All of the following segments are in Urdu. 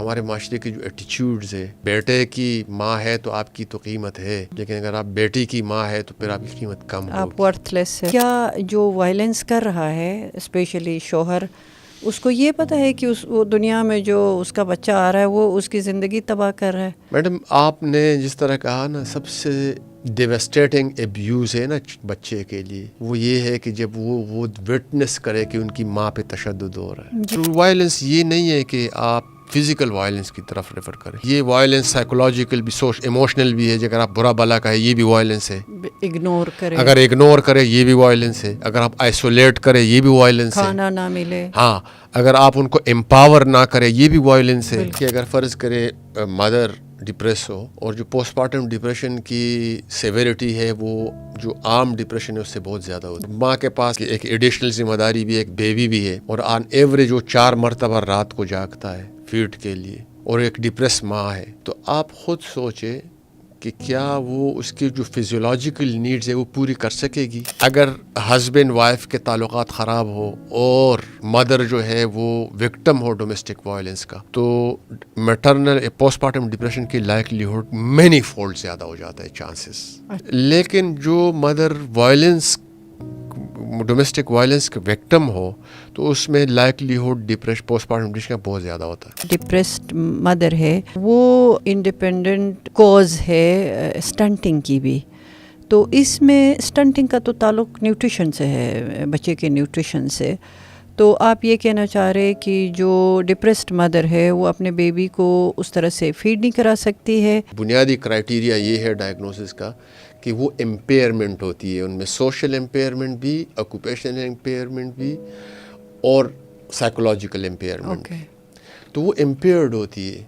ہمارے معاشرے کے جو ایٹیچیوڈز ہے، بیٹے کی ماں ہے تو آپ کی تو قیمت ہے، لیکن اگر آپ بیٹی کی ماں ہے تو پھر آپ کی قیمت کم ہوگی، آپ ورتھ لیس ہے. کیا جو وائلنس کر رہا ہے اسپیشلی شوہر، اس کو یہ پتہ ہے کہ وہ دنیا میں جو اس کا بچہ آ رہا ہے وہ اس کی زندگی تباہ کر رہا ہے؟ میڈم آپ نے جس طرح کہا نا، سب سے ڈیوسٹیٹنگ ایبیوز ہے نا بچے کے لیے، وہ یہ ہے کہ جب وہ وٹنس کرے کہ ان کی ماں پہ تشدد ہو رہا ہے. ٹرو وائلنس یہ نہیں ہے کہ آپ فزیکل وائلنس کی طرف ریفر کریں، یہ وائلنس سائیکولوجیکل بھی، ایموشنل بھی ہے. اگر آپ برا بلا کہے یہ بھی وائلنس ہے، اگنور کرے، اگر اگنور کرے یہ بھی وائلنس ہے، اگر آپ آئسولیٹ کرے یہ بھی وائلنس ہے، کھانا نہ ملے، ہاں اگر آپ ان کو امپاور نہ کرے یہ بھی وائلنس ہے. کہ اگر فرض کرے مدر ڈپریس ہو، اور جو پوسٹ پارٹم ڈپریشن کی سیویرٹی ہے وہ جو عام ڈپریشن ہے اس سے بہت زیادہ ہوتی ہے. ماں کے پاس ایک ایڈیشنل ذمہ داری بھی، ایک بیبی بھی ہے، اور آن ایوریج وہ 4 مرتبہ رات کو جاگتا ہے فیڈ کے لیے، اور ایک ڈپریس ماں ہے. تو آپ خود سوچیں کہ کیا وہ اس کی جو فزیولوجیکل نیڈز ہے وہ پوری کر سکے گی؟ اگر ہسبینڈ وائف کے تعلقات خراب ہو اور مدر جو ہے وہ وکٹم ہو ڈومیسٹک وائلنس کا، تو میٹرنل پوسٹ پارٹم ڈپریشن کی لائکلیہڈ مینی فولڈ زیادہ ہو جاتا ہے، چانسز. لیکن جو مدر وائلنس، ڈومیسٹک وائلنس کے وکٹم ہو، تو اس میں لائکلیہڈ پوسٹ پارٹم ڈپریشن کا بہت زیادہ ہوتا ہے. ڈپریسڈ مدر ہے وہ انڈیپینڈنٹ کوز ہے اسٹنٹنگ کی بھی. تو اس میں اسٹنٹنگ کا تو تعلق نیوٹریشن سے ہے، بچے کے نیوٹریشن سے. تو آپ یہ کہنا چاہ رہے کہ جو ڈپریسڈ مدر ہے وہ اپنے بیبی کو اس طرح سے فیڈ نہیں کرا سکتی ہے؟ بنیادی کرائیٹیریا یہ ہے ڈائگنوسس کا کہ وہ امپیئرمنٹ ہوتی ہے، ان میں سوشل امپیئرمنٹ بھی، آکوپیشنل امپیئرمنٹ بھی، اور سائیکولوجیکل امپیئرمنٹ بھی. تو وہ امپیئرڈ ہوتی ہے.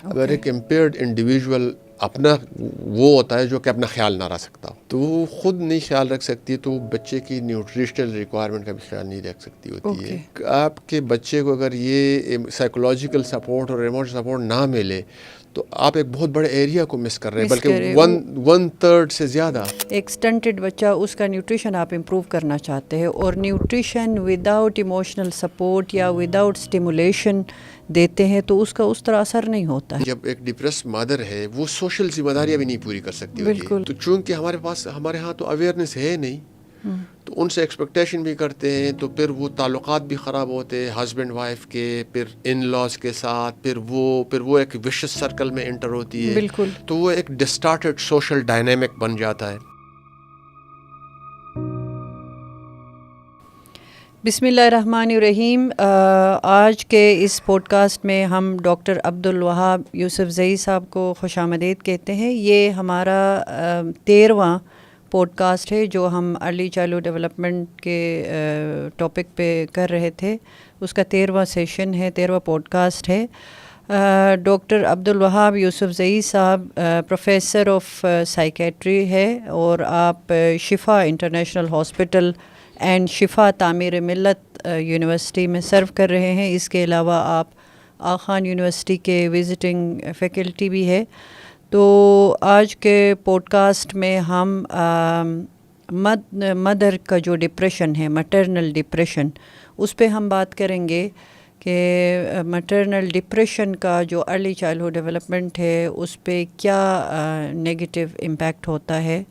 اگر ایک امپیئرڈ انڈیویژول اپنا وہ ہوتا ہے جو کہ اپنا خیال نہ رکھ سکتا، تو وہ خود نہیں خیال رکھ سکتی، تو وہ بچے کی نیوٹریشنل ریکوائرمنٹ کا بھی خیال نہیں رکھ سکتی ہوتی ہے. آپ کے بچے کو اگر یہ سائیکولوجیکل سپورٹ اور ایموشنل سپورٹ نہ ملے تو آپ ایک بہت بڑے ایریا کو مس کر رہے ہیں، بلکہ 1/3 سے زیادہ. ایک سٹنٹڈ بچہ، اس کا نیوٹریشن آپ امپروو کرنا چاہتے ہیں، اور نیوٹریشن وداؤٹ ایموشنل سپورٹ یا وداؤٹ اسٹیمولیشن دیتے ہیں تو اس کا اس طرح اثر نہیں ہوتا ہے. جب ایک ڈپریس مدر ہے وہ سوشل ذمہ داریاں بھی نہیں پوری کر سکتی ہوتی ہے. تو چونکہ ہمارے ہاں تو اویئرنیس ہے نہیں، تو ان سے ایکسپیکٹیشن بھی کرتے ہیں، تو پھر وہ تعلقات بھی خراب ہوتے ہیں ہسبینڈ وائف کے، پھر ان لاز کے ساتھ، پھر وہ ایک وشس سرکل میں انٹر ہوتی ہے. بالکل. تو وہ ایک ڈسٹارٹڈ سوشل ڈائنامک بن جاتا ہے. بسم اللہ الرحمن الرحیم. آج کے اس پوڈ کاسٹ میں ہم ڈاکٹر عبدالوہاب یوسف زئی صاحب کو خوش آمدید کہتے ہیں. یہ ہمارا 13واں پوڈ کاسٹ ہے جو ہم ارلی چائلڈہڈ ڈیولپمنٹ کے ٹاپک پہ کر رہے تھے. اس کا 13واں سیشن ہے، 13واں پوڈ کاسٹ ہے. ڈاکٹر عبدالوہاب یوسف زئی صاحب پروفیسر آف سائیکیٹری ہے، اور آپ شفا انٹرنیشنل ہاسپٹل اینڈ شفا تعمیر ملت یونیورسٹی میں سرو کر رہے ہیں. اس کے علاوہ آپ آغا خان یونیورسٹی کے وزٹنگ فیکلٹی بھی ہے. تو آج کے پوڈ کاسٹ میں ہم مدر کا جو ڈپریشن ہے، مٹرنل ڈپریشن، اس پہ ہم بات کریں گے کہ مٹرنل ڈپریشن کا جو ارلی چائلڈہڈ ڈیولپمنٹ ہے اس پہ کیا نگیٹو امپیکٹ ہوتا ہے.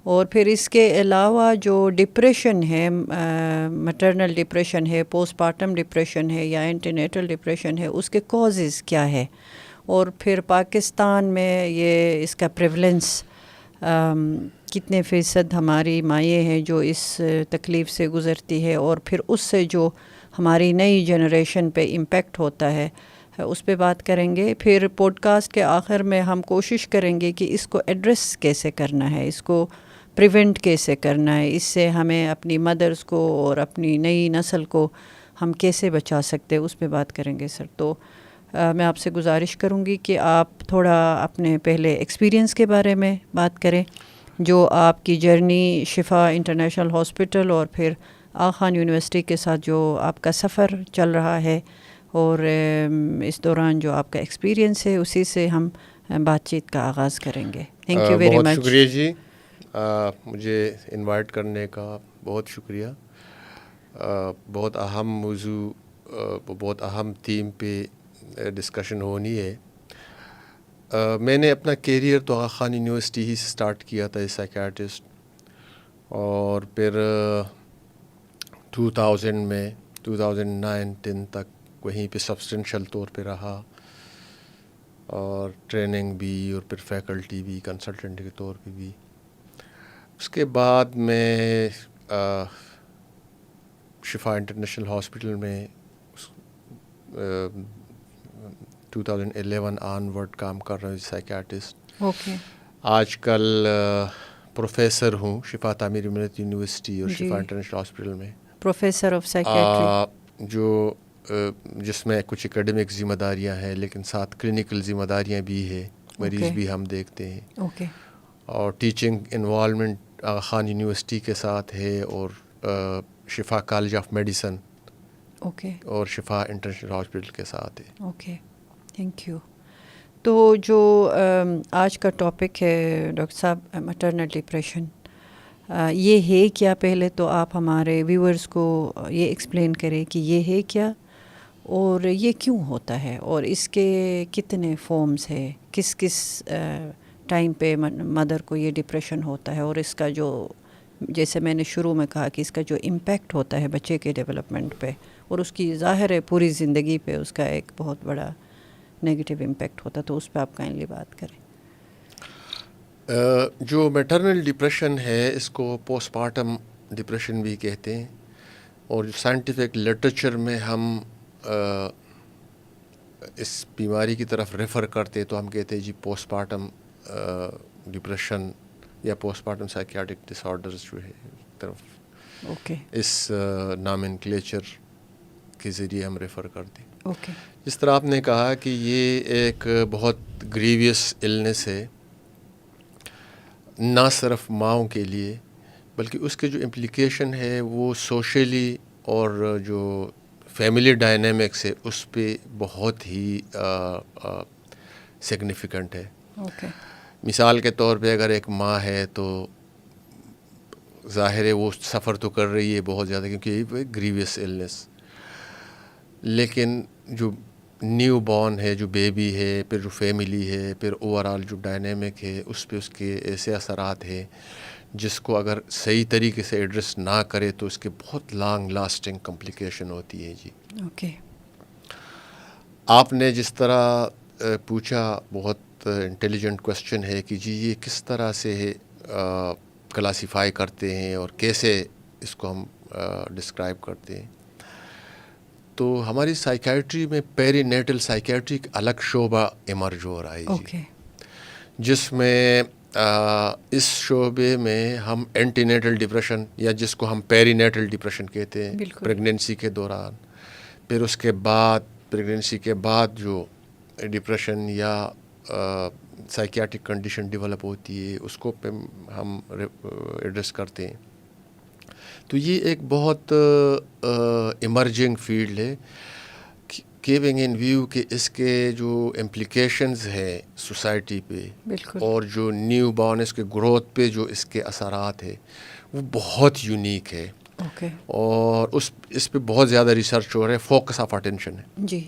اور پھر اس کے علاوہ جو ڈپریشن ہے، مٹرنل ڈپریشن ہے، پوسٹ پارٹم ڈپریشن ہے یا اینٹی نیٹل ڈپریشن ہے، اس کے کازز کیا ہے. اور پھر پاکستان میں یہ اس کا پریولنس کتنے فیصد ہماری مائیں ہیں جو اس تکلیف سے گزرتی ہے، اور پھر اس سے جو ہماری نئی جنریشن پہ امپیکٹ ہوتا ہے اس پہ بات کریں گے. پھر پوڈ کاسٹ کے آخر میں ہم کوشش کریں گے کہ اس کو ایڈریس کیسے کرنا ہے، اس کو پریونٹ کیسے کرنا ہے، اس سے ہمیں اپنی مدرز کو اور اپنی نئی نسل کو ہم کیسے بچا سکتے، اس پہ بات کریں گے سر. تو میں آپ سے گزارش کروں گی کہ آپ تھوڑا اپنے پہلے ایکسپیرینس کے بارے میں بات کریں، جو آپ کی جرنی شفا انٹرنیشنل ہاسپٹل اور پھر آغا خان یونیورسٹی کے ساتھ جو آپ کا سفر چل رہا ہے، اور اس دوران جو آپ کا ایکسپیرینس ہے اسی سے ہم بات چیت کا آغاز کریں گے. Thank you very much. بہت شکریہ جی، مجھے انوائٹ کرنے کا بہت شکریہ. بہت اہم موضوع، بہت اہم تھیم پہ ڈسکشن ہونی ہے. میں نے اپنا کیریئر تو آغا خان یونیورسٹی ہی سے اسٹارٹ کیا تھا ایز سائیکیاٹرسٹ, اور پھر 2000 میں 2009-10 تک وہیں پہ سبسٹینشل طور پہ رہا, اور ٹریننگ بھی اور پھر فیکلٹی بھی, کنسلٹنٹ کے طور پہ بھی. اس کے بعد میں شفا انٹرنیشنل ہاسپٹل میں 2011 آن ورڈ کام کر رہا ہوں سائیکیاٹرسٹ. اوکے. آج کل پروفیسر ہوں شفا تعمیر ملت یونیورسٹی اور جی. شفا انٹرنیشنل ہاسپٹل میں, پروفیسر آف سائیکیٹری, جو جس میں کچھ اکیڈمک ذمہ داریاں ہیں لیکن ساتھ کلینکل ذمہ داریاں بھی ہے, مریض بھی ہم دیکھتے ہیں. اوکے. اور ٹیچنگ انوالومنٹ آغا خان یونیورسٹی کے ساتھ ہے, اور شفا کالج آف میڈیسن اوکے اور شفا انٹرنیشنل ہاسپٹل کے ساتھ ہے. Okay, thank you. تو جو آج کا ٹاپک ہے ڈاکٹر صاحب, مٹرنل ڈپریشن, یہ ہے کیا؟ پہلے تو آپ ہمارے ویورز کو یہ ایکسپلین کریں کہ یہ ہے کیا اور یہ کیوں ہوتا ہے, اور اس کے کتنے فارمز ہے, کس کس ٹائم پہ مدر کو یہ ڈپریشن ہوتا ہے, اور اس کا جو, جیسے میں نے شروع میں کہا کہ اس کا جو امپیکٹ ہوتا ہے بچے کے ڈیولپمنٹ پہ, اور اس کی ظاہر ہے پوری زندگی پہ اس کا ایک بہت بڑا نیگیٹو امپیکٹ ہوتا ہے, تو اس پہ آپ کائنڈلی بات کریں. جو میٹرنل ڈپریشن ہے اس کو پوسٹ پارٹم ڈپریشن بھی کہتے ہیں, اور جو سائنٹیفک لٹریچر میں ہم اس بیماری کی طرف ریفر کرتے تو ہم کہتے ہیں جی پوسٹ پارٹم ڈپریشن یا پوسٹ پارٹم سائیکیاٹرک ڈس آرڈرز جو ہے طرف, اوکے, اس نامنکلیچر کے ذریعے ہم ریفر کرتے ہیں. اوکے. جس طرح آپ نے کہا کہ یہ ایک بہت گریویس النس ہے, نہ صرف ماؤں کے لیے بلکہ اس کے جو امپلیکیشن ہے وہ سوشلی اور جو فیملی ڈائنامکس ہے اس پہ بہت ہی سگنیفیکنٹ ہے. اوکے. مثال کے طور پہ اگر ایک ماں ہے تو ظاہر ہے وہ سفر تو کر رہی ہے بہت زیادہ کیونکہ یہ گریویس النس, لیکن جو نیو بورن ہے, جو بیبی ہے, پھر جو فیملی ہے, پھر اوور آل جو ڈائنامک ہے اس پہ اس کے ایسے اثرات ہیں جس کو اگر صحیح طریقے سے ایڈریس نہ کرے تو اس کے بہت لانگ لاسٹنگ کمپلیکیشن ہوتی ہے. جی اوکے. آپ نے جس طرح پوچھا بہت انٹیلیجنٹ کوشچن ہے کہ جی یہ کس طرح سے کلاسیفائی کرتے ہیں اور کیسے اس کو ہم ڈسکرائب کرتے ہیں. تو ہماری سائیکیٹری میں پیری نیٹل سائیکیٹری ایک الگ شعبہ ایمرج ہو رہا ہے جی, جس میں اس شعبے میں ہم اینٹی نیٹل ڈپریشن یا جس کو ہم پیری نیٹل ڈپریشن کہتے ہیں پریگنینسی کے دوران, پھر اس کے بعد پریگنینسی کے بعد جو ڈپریشن یا سائیکیاٹرک کنڈیشن ڈیولپ ہوتی ہے اس کو ہم ایڈریس کرتے ہیں. تو یہ ایک بہت ایمرجنگ فیلڈ ہے, کیپنگ ان ویو کہ اس کے جو امپلیکیشنز ہیں سوسائٹی پہ اور جو نیو بورن اس کے گروتھ پہ جو اس کے اثرات ہیں وہ بہت یونیک ہے. اور اس پہ بہت زیادہ ریسرچ ہو رہا ہے, فوکس آف اٹینشن ہے. جی.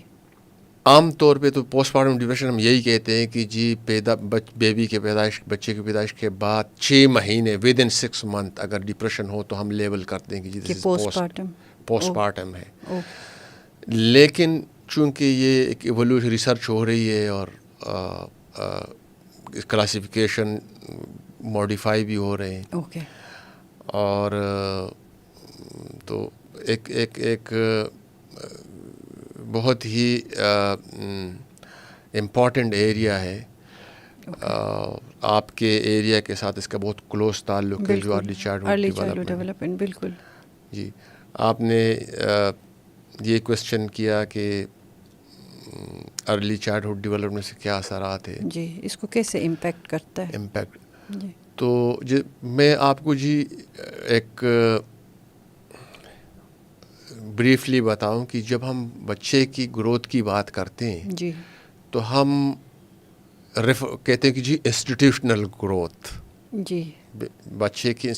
عام طور پہ تو پوسٹ پارٹم ڈپریشن ہم یہی کہتے ہیں کہ جی بیبی کے پیدائش, بچے کی پیدائش کے بعد 6 مہینے ود ان 6 منتھ اگر ڈپریشن ہو تو ہم لیبل کرتے ہیں کہ جی پوسٹ پارٹم ہے. لیکن چونکہ یہ ایک ایولیوشن ریسرچ ہو رہی ہے اور کلاسیفیکیشن موڈیفائی بھی ہو رہے ہیں, اور تو ایک بہت ہی امپورٹنٹ ایریا ہے. آپ کے ایریا کے ساتھ اس کا بہت کلوز تعلق ہے جو ارلی چائلڈہڈ ڈیولپمنٹ. بالکل جی. آپ نے یہ کوشچن کیا کہ ارلی چائلڈہڈ ڈیولپمنٹ سے کیا اثرات ہیں, جی اس کو کیسے امپیکٹ کرتا ہے. جی. تو میں آپ کو جی ایک بریفلی بتاؤں کہ جب ہم بچے کی گروتھ کی بات کرتے ہیں جی تو ہم کہتے ہیں کہ جی انسٹیٹیوشنل گروتھ, جی بچے کی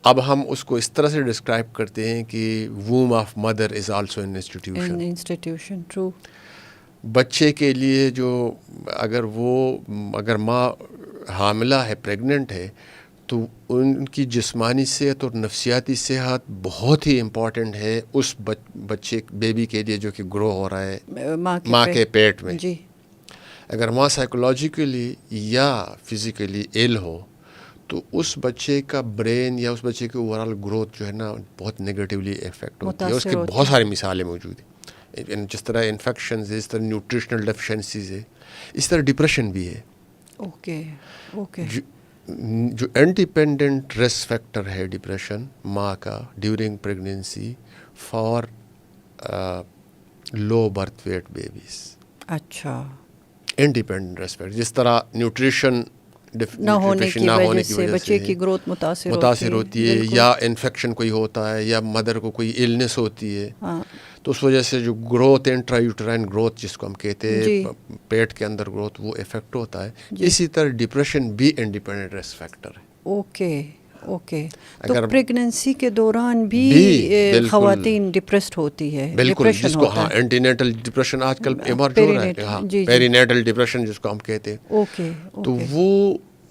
اب ہم اس کو اس طرح سے ڈسکرائب کرتے ہیں کہ womb of mother is also an institution. True. بچے کے لیے جو اگر ماں حاملہ ہے، پریگننٹ ہے، تو ان کی جسمانی صحت اور نفسیاتی صحت بہت ہی امپورٹنٹ ہے اس بچے بیبی کے لیے جو کہ گرو ہو رہا ہے ماں کے پیٹ میں. جی. اگر ماں سائیکولوجیکلی یا فزیکلی ایل ہو تو اس بچے کا برین یا اس بچے کی اوور آل گروتھ جو ہے نا بہت نگیٹیولی افیکٹ ہوتی ہے. اس کی بہت ساری مثالیں موجود ہیں، جس طرح انفیکشنز ہے، اس طرح نیوٹریشنل ڈیفیشنسیز ہے، اس طرح ڈپریشن بھی ہے. اوکے. جو انڈیپینڈنٹ رسک فیکٹر ہے ڈپریشن ماں کا during pregnancy for low birth weight babies. اچھا. انڈیپینڈنٹ رسک فیکٹر جس طرح نیوٹریشن نہ ہونے کی وجہ سے بچے کی گروتھ متاثر ہوتی ہے، یا انفیکشن کوئی ہوتا ہے، یا مدر کو کوئی ایلنس ہوتی ہے، تو اس وجہ سے جو گروتھ انٹرا یوٹرائن گروتھ جس کو ہم کہتے ہیں پیٹ کے اندر گروتھ، وہ افیکٹ ہوتا ہے. اسی طرح ڈپریشن بھی انڈیپینڈنٹ رسک فیکٹر ہے. اوکے. تو پریگننسی کے دوران بھی خواتین ڈپریسڈ ہوتی ہے. بالکل، جس کو اینٹی نیٹل ڈپریشن آج کل ایمرج ہو رہا ہے، پیری نیٹل ڈپریشن جس کو ہم کہتے ہیں. اوکے. تو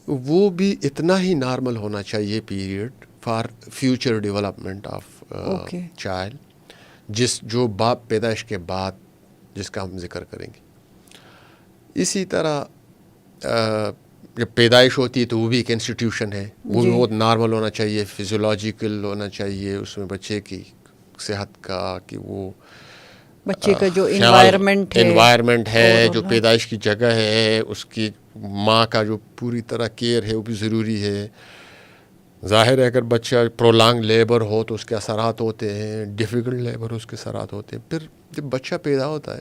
وہ بھی اتنا ہی نارمل ہونا چاہیے period for future development of child, جو باپ پیدائش کے بعد جس کا ہم ذکر کریں گے. اسی طرح جب پیدائش ہوتی ہے تو وہ بھی ایک انسٹیٹیوشن ہے، وہ بھی بہت نارمل ہونا چاہیے، فزیولوجیکل ہونا چاہیے اس میں بچے کی صحت کا، کہ وہ بچے کا جو انوائرمنٹ ہے، جو پیدائش کی جگہ ہے، اس کی ماں کا جو پوری طرح کیئر ہے وہ بھی ضروری ہے. ظاہر ہے اگر بچہ پرولانگ لیبر ہو تو اس کے اثرات ہوتے ہیں، ڈیفیکلٹ لیبر اس کے اثرات ہوتے ہیں. پھر جب بچہ پیدا ہوتا ہے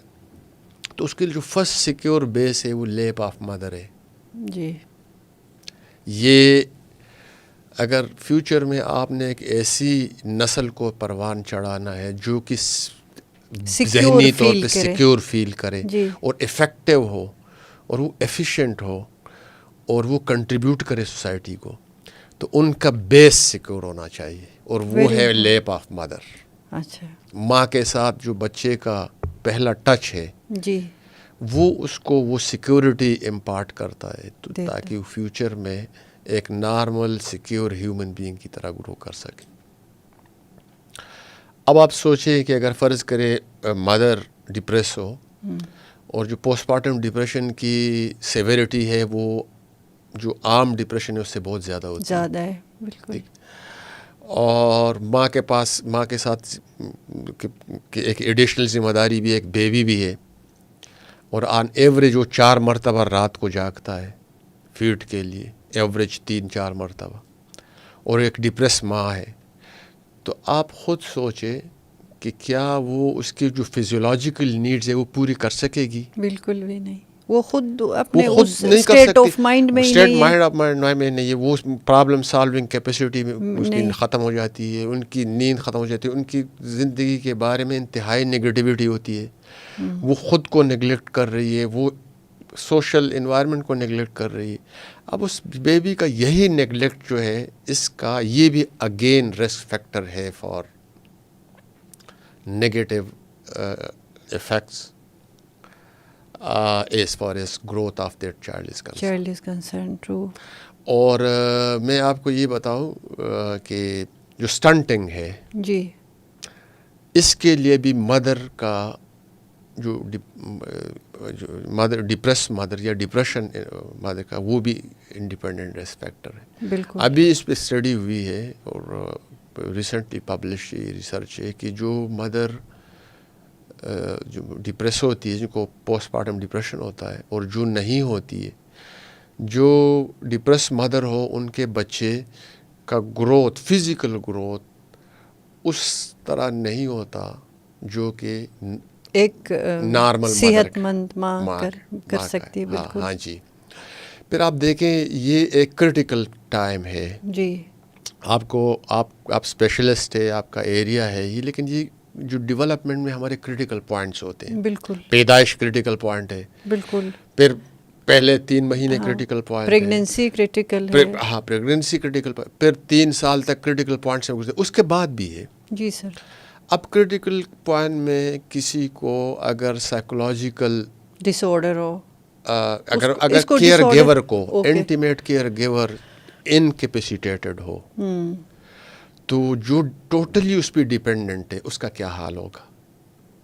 تو اس کے جو فرسٹ سیکیور بیس ہے وہ لیپ آف مدر ہے. جی. یہ اگر فیوچر میں آپ نے ایک ایسی نسل کو پروان چڑھانا ہے جو کہ ذہنی طور پہ سیکیور فیل کرے اور افیکٹو ہو اور وہ ایفیشینٹ ہو اور وہ کنٹریبیوٹ کرے سوسائٹی کو، تو ان کا بیس سیکیور ہونا چاہیے، اور وہ ہے لیپ آف مدر. اچھا. ماں کے ساتھ جو بچے کا پہلا ٹچ ہے جی، وہ اس کو وہ سیکیورٹی امپارٹ کرتا ہے، تو تاکہ وہ فیوچر میں ایک نارمل سیکیور ہیومن بینگ کی طرح گرو کر سکے. اب آپ سوچیں کہ اگر فرض کرے مدر ڈپریس ہو اور جو پوسٹ پارٹم ڈپریشن کی سیویرٹی ہے وہ جو عام ڈپریشن ہے اس سے بہت زیادہ ہوتی ہے. زیادہ ہے. بالکل. اور ماں کے ساتھ ایک ایڈیشنل ذمہ داری بھی، ایک بیبی بھی ہے، اور آن ایوریج وہ 4 مرتبہ رات کو جاگتا ہے فیڈ کے لیے، ایوریج 3-4 مرتبہ، اور ایک ڈپریس ماں ہے. تو آپ خود سوچیں کہ کیا وہ اس کی جو فزیولوجیکل نیڈز ہے وہ پوری کر سکے گی؟ بالکل بھی نہیں. وہ خود اپنے اس اسٹیٹ آف مائنڈ میں ہی نہیں ہے. اسٹیٹ مائنڈ آف مائنڈ میں نہیں ہے. وہ پرابلم سالونگ کیپیسٹی میں اس کی ختم ہو جاتی ہے، ان کی نیند ختم ہو جاتی ہے، ان کی زندگی کے بارے میں انتہائی نگیٹیوٹی ہوتی ہے. وہ خود کو نگلیکٹ کر رہی ہے، وہ سوشل انوائرمنٹ کو نگلیکٹ کر رہی ہے. اب اس بیبی کا یہی نگلیکٹ جو ہے، اس کا یہ بھی اگین رسک فیکٹر ہے for negative effects as far as growth of that child is concerned. True. اور میں آپ کو یہ بتاؤں کہ جو سٹنٹنگ ہے جی، اس کے لیے بھی مدر کا جو مدر ڈپریس مدر یا ڈپریشن مدر کا وہ بھی انڈیپینڈنٹ رسک فیکٹر ہے. بالکل. ابھی اس پہ اسٹڈی ہوئی ہے اور ریسنٹلی پبلش ریسرچ ہے کہ جو مدر جو ڈپریس ہوتی ہے، جن کو پوسٹ پارٹم ڈپریشن ہوتا ہے، اور جو نہیں ہوتی ہے، جو ڈپریس مدر ہو ان کے بچے کا گروتھ، فزیکل گروتھ اس طرح نہیں ہوتا جو کہ ایک نارمل صحت مند ماں کر سکتی ہے. بالکل. ہاں جی. پھر آپ دیکھیں یہ ایک کرٹیکل ٹائم ہے. جی. آپ اسپیشلسٹ ہے، آپ کا ایریا ہے یہ، لیکن یہ جو ڈیولپمنٹ میں ہمارے کرٹیکل پوائنٹس ہوتے ہیں. بالکل. پیدائش کرٹیکل پوائنٹ ہے. بالکل. پھر پہلے 3 مہینے کرٹیکل پوائنٹ ہے. پریگننسی کرٹیکل ہے. ہاں، پریگننسی کرٹیکل، پھر 3 سال تک کرٹیکل پوائنٹ سے گزرے، اس کے بعد بھی ہے. جی سر. اب کرٹیکل پوائنٹ میں کسی کو اگر سائیکولوجیکل ڈس آرڈر ہو, اگر اس کو کیئر disorder- گیور کو Okay. انٹیمیٹ کیئر گیور انکیپیسیٹیٹڈ ہو تو جو ٹوٹلی اس پہ ڈیپینڈنٹ ہے اس کا کیا حال ہوگا,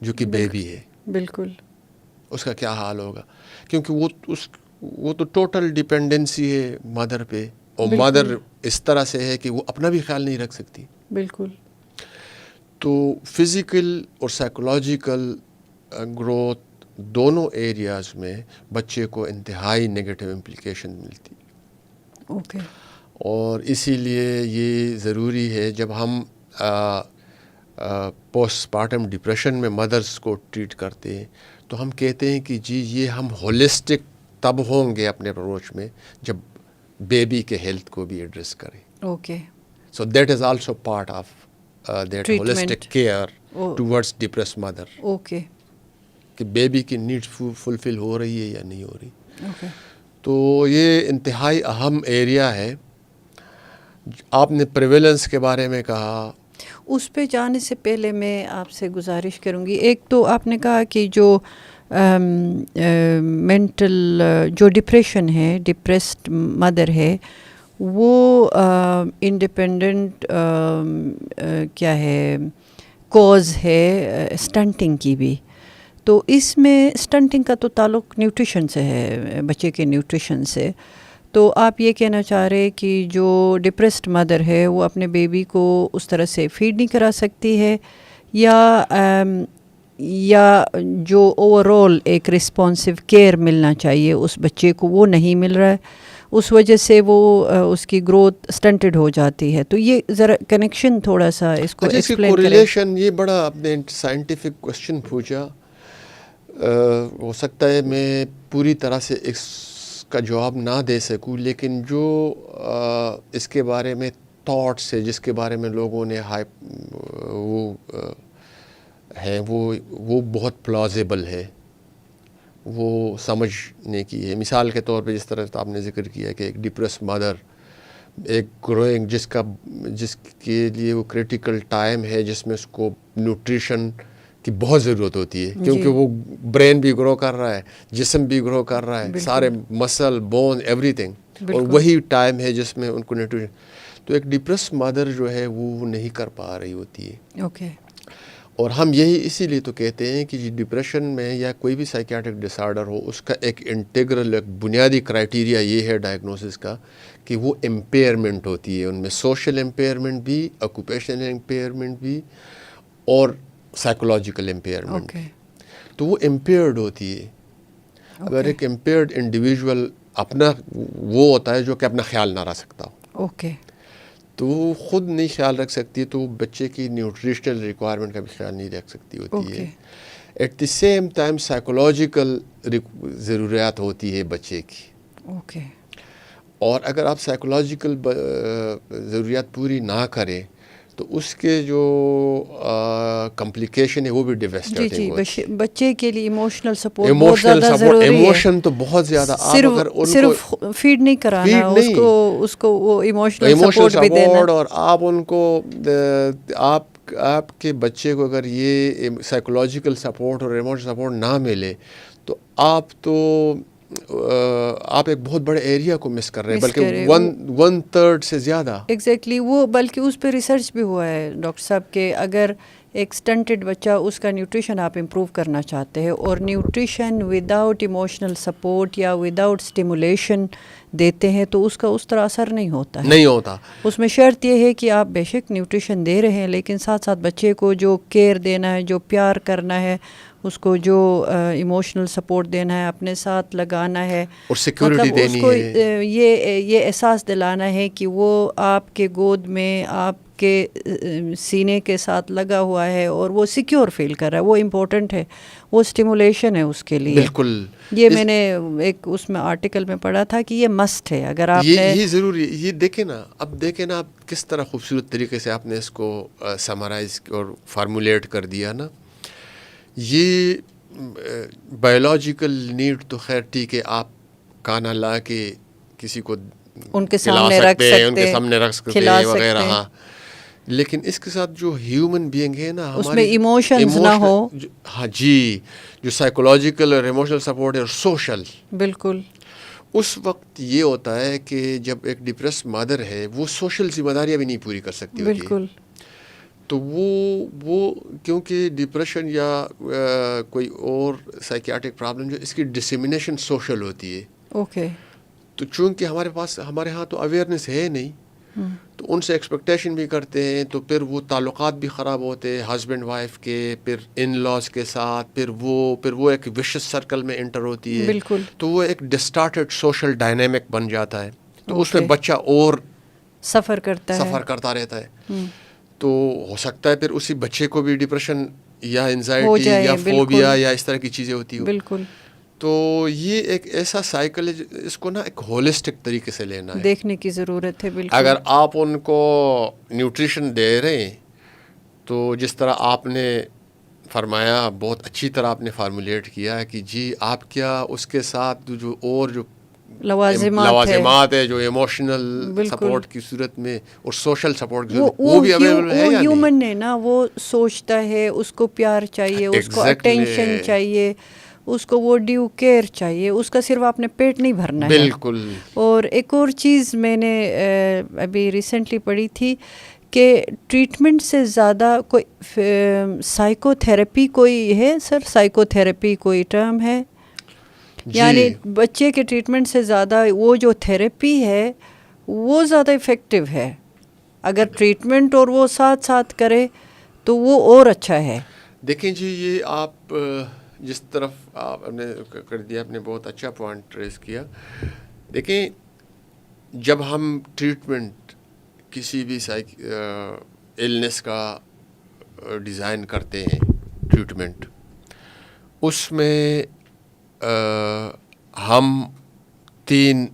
جو کہ بیبی ہے بالکل اس کا کیا حال ہوگا, کیونکہ وہ تو ٹوٹل ڈیپینڈنسی ہے مدر پہ, اور مدر اس طرح سے ہے کہ وہ اپنا بھی خیال نہیں رکھ سکتی. بالکل. تو فزیکل اور سائیکولوجیکل گروتھ دونوں ایریاز میں بچے کو انتہائی نگیٹو امپلیکیشن ملتی. اوکے. اور اسی لیے یہ ضروری ہے جب ہم پوسٹ پارٹم ڈپریشن میں مدرس کو ٹریٹ کرتے ہیں تو ہم کہتے ہیں کہ جی یہ ہم ہولسٹک تب ہوں گے اپنے اپروچ میں جب بیبی کے ہیلتھ کو بھی ایڈریس کریں. Okay. So that is also part of that holistic care towards depressed mother. Okay. کہ بیبی کی نیڈس فلفل ہو رہی ہے یا نہیں ہو رہی. اوکے. تو یہ انتہائی اہم ایریا ہے. آپ نے پریویلنس کے بارے میں کہا, اس پہ جانے سے پہلے میں آپ سے گزارش کروں گی, ایک تو آپ نے کہا کہ جو مینٹل جو ڈپریشن ہے, ڈپریسڈ مدر ہے, وہ انڈیپینڈنٹ کیا ہے کوز ہے اسٹنٹنگ کی بھی. تو اس میں اسٹنٹنگ کا تو تعلق نیوٹریشن سے ہے, بچے کے نیوٹریشن سے. تو آپ یہ کہنا چاہ رہے کہ جو ڈپریسڈ مدر ہے وہ اپنے بیبی کو اس طرح سے فیڈ نہیں کرا سکتی ہے, یا جو اوور آل ایک رسپانسو کیئر ملنا چاہیے اس بچے کو وہ نہیں مل رہا ہے, اس وجہ سے وہ اس کی گروتھ سٹنٹڈ ہو جاتی ہے. تو یہ ذرا کنیکشن تھوڑا سا اس کو ایکسپلین کریں. کوریلیشن, یہ بڑا آپ نے سائنٹیفک کوشچن پوچھا. ہو سکتا ہے میں پوری طرح سے اس کا جواب نہ دے سکوں, لیکن جو اس کے بارے میں تھاٹس ہے, جس کے بارے میں لوگوں نے وہ بہت پلازیبل ہے, وہ سمجھنے کی ہے. مثال کے طور پہ جس طرح آپ نے ذکر کیا کہ ایک ڈپریس مدر ایک گروئنگ جس کے لیے وہ کریٹیکل ٹائم ہے جس میں اس کو نیوٹریشن کی بہت ضرورت ہوتی ہے, کیونکہ وہ برین بھی گرو کر رہا ہے, جسم بھی گرو کر رہا ہے, سارے مسل بون ایوری تھنگ, اور وہی ٹائم ہے جس میں ان کو نیوٹریشن. تو ایک ڈپریس مدر جو ہے وہ نہیں کر پا رہی ہوتی ہے. اوکے. اور ہم یہی اسی لیے تو کہتے ہیں کہ ڈپریشن میں یا کوئی بھی سائیکیاٹرک ڈس آرڈر ہو, اس کا ایک انٹیگرل ایک بنیادی کرائٹیریا یہ ہے ڈائگنوسس کا کہ وہ امپیئرمنٹ ہوتی ہے. ان میں سوشل امپیئرمنٹ بھی, آکوپیشنل امپیئرمنٹ بھی, اور سائیکولوجیکل امپیئرمنٹ. تو وہ امپیئرڈ ہوتی ہے. اگر ایک امپیئرڈ انڈیویژول اپنا وہ ہوتا ہے جو کہ اپنا خیال نہ رکھ سکتا ہو, اوکے, تو وہ خود نہیں خیال رکھ سکتی, تو بچے کی نیوٹریشنل ریکوائرمنٹ کا بھی خیال نہیں رکھ سکتی ہوتی ہے. At the same time psychological ضروریات ہوتی ہے بچے کی. اوکے. اور اگر آپ سائیکولوجیکل ضروریات پوری نہ کریں تو اس کے جو کمپلیکیشن ہے وہ بھی ڈیویسٹیٹنگ ہوتی ہے. بچے کے لیے ایموشنل سپورٹ بہت زیادہ ضروری ہے. ایموشن تو بہت زیادہ. صرف فیڈ نہیں کرانا, اس کو وہ ایموشنل سپورٹ بھی دینا. اور آپ ان کو آپ کے بچے کو اگر یہ سائیکولوجیکل سپورٹ اور ایموشنل سپورٹ نہ ملے تو آپ ایک بہت بڑے ایریا کو مس کر رہے ہیں, بلکہ 1/3 سے زیادہ. ایگزیکٹلی. وہ بلکہ اس پہ ریسرچ بھی ہوا ہے ڈاکٹر صاحب کہ اگر ایک سٹنٹڈ بچہ, اس کا نیوٹریشن آپ امپروو کرنا چاہتے ہیں, اور نیوٹریشن وداؤٹ ایموشنل سپورٹ یا وداؤٹ اسٹیمولیشن دیتے ہیں تو اس کا اس طرح اثر نہیں ہوتا ہے. نہیں ہوتا. اس میں شرط یہ ہے کہ آپ بے شک نیوٹریشن دے رہے ہیں, لیکن ساتھ ساتھ بچے کو جو کیئر دینا ہے, جو پیار کرنا ہے, اس کو جو ایموشنل سپورٹ دینا ہے, اپنے ساتھ لگانا ہے, اور سیکورٹی دینی ہے, اس کو یہ احساس دلانا ہے کہ وہ آپ کے گود میں, آپ کے سینے کے ساتھ لگا ہوا ہے اور وہ سیکیور فیل کر رہا ہے. وہ امپورٹنٹ ہے, وہ اسٹیمولیشن ہے اس کے لیے. بالکل. یہ میں نے ایک اس میں آرٹیکل میں پڑھا تھا کہ یہ مسٹ ہے. اگر آپ یہ ضروری. یہ دیکھیں نا, اب دیکھیں نا آپ کس طرح خوبصورت طریقے سے آپ نے اس کو سمرائز اور فارمولیٹ کر دیا نا. یہ بایولوجیکل نیڈ تو خیر ٹھیک ہے, آپ کھانا لا کے کسی کو ان کے سامنے رکھ سکتے ہیں, ان کے سامنے رکھ سکتے ہیں وغیرہ, ہاں, لیکن اس کے ساتھ جو ہیومن بینگ ہے نا, اس میں ایموشنز نہ ہو. ہاں جی, جو سائیکولوجیکل اور ایموشنل سپورٹ ہے اور سوشل, بالکل. اس وقت یہ ہوتا ہے کہ جب ایک ڈپریس مدر ہے وہ سوشل ذمہ داریاں بھی نہیں پوری کر سکتی ہوتی ہے. بالکل. تو وہ کیونککہ ڈپریشن یا کوئی اور سائیکیاٹرک پرابلم جو اس کی ڈسیمینیشن سوشل ہوتی ہے. اوکے. تو چونکہ ہمارے ہاں تو اویئرنیس ہے نہیں, تو ان سے ایکسپیکٹیشن بھی کرتے ہیں, تو پھر وہ تعلقات بھی خراب ہوتے ہیں ہسبینڈ وائف کے, پھر ان لاز کے ساتھ, پھر وہ ایک وشس سرکل میں انٹر ہوتی ہے. بالکل. تو وہ ایک ڈسٹارٹڈ سوشل ڈائنامک بن جاتا ہے. تو اس میں بچہ اور سفر کرتا رہتا ہے. تو ہو سکتا ہے پھر اسی بچے کو بھی ڈپریشن یا انزائٹی یا فوبیا یا اس طرح کی چیزیں ہوتی ہو. بالکل. تو یہ ایک ایسا سائیکل ہے, اس کو نا ایک ہولسٹک طریقے سے لینا ہے, دیکھنے کی ضرورت ہے. بالکل. اگر آپ ان کو نیوٹریشن دے رہے ہیں تو جس طرح آپ نے فرمایا, بہت اچھی طرح آپ نے فارمولیٹ کیا ہے کہ جی آپ کیا اس کے ساتھ جو لوازمات ہے جو ایموشنل سپورٹ کی صورت میں اور سوشل سپورٹ کی صورت میں وہ بھی اویلیبل ہے یا نہیں. ہیومن ہے نا, وہ سوچتا ہے, اس کو پیار چاہیے, اس کو اٹینشن چاہیے, اس کو وہ ڈیو کیئر چاہیے, اس کا صرف اپنے پیٹ نہیں بھرنا ہے. بالکل. اور ایک اور چیز میں نے ابھی ریسنٹلی پڑھی تھی کہ ٹریٹمنٹ سے زیادہ کوئی سائیکو تھراپی کوئی ہے سر, سائیکو تھراپی کوئی ٹرم ہے؟ یعنی بچے کے ٹریٹمنٹ سے زیادہ وہ جو تھراپی ہے وہ زیادہ افیکٹو ہے. اگر ٹریٹمنٹ اور وہ ساتھ ساتھ کرے تو وہ اور اچھا ہے. دیکھیں جی, یہ آپ جس طرف آپ نے کر دیا, آپ نے بہت اچھا پوائنٹ ریز کیا. دیکھیں, جب ہم ٹریٹمنٹ کسی بھی ایلنس کا ڈیزائن کرتے ہیں ٹریٹمنٹ, اس میں ہم 3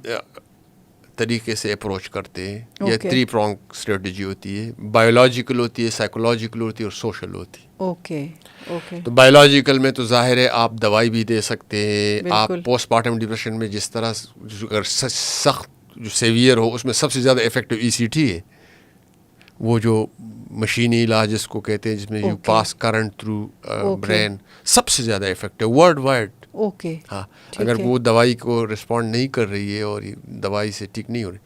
طریقے سے اپروچ کرتے ہیں. یہ 3 پرونگ اسٹریٹجی ہوتی ہے. بایولوجیکل ہوتی ہے, سائیکولوجیکل ہوتی ہے اور سوشل ہوتی ہے. اوکے. تو بایولوجیکل میں تو ظاہر ہے آپ دوائی بھی دے سکتے ہیں. آپ پوسٹ پارٹم ڈپریشن میں جس طرح اگر سخت جو سیویئر ہو اس میں سب سے زیادہ افیکٹو ECT ہے, وہ جو مشینی علاج جس کو کہتے ہیں, جس میں you pass current through brain, سب سے زیادہ افیکٹو ورلڈ وائڈ. اوکے. ہاں, اگر وہ دوائی کو رسپونڈ نہیں کر رہی ہے اور دوائی سے ٹھیک نہیں ہو رہی,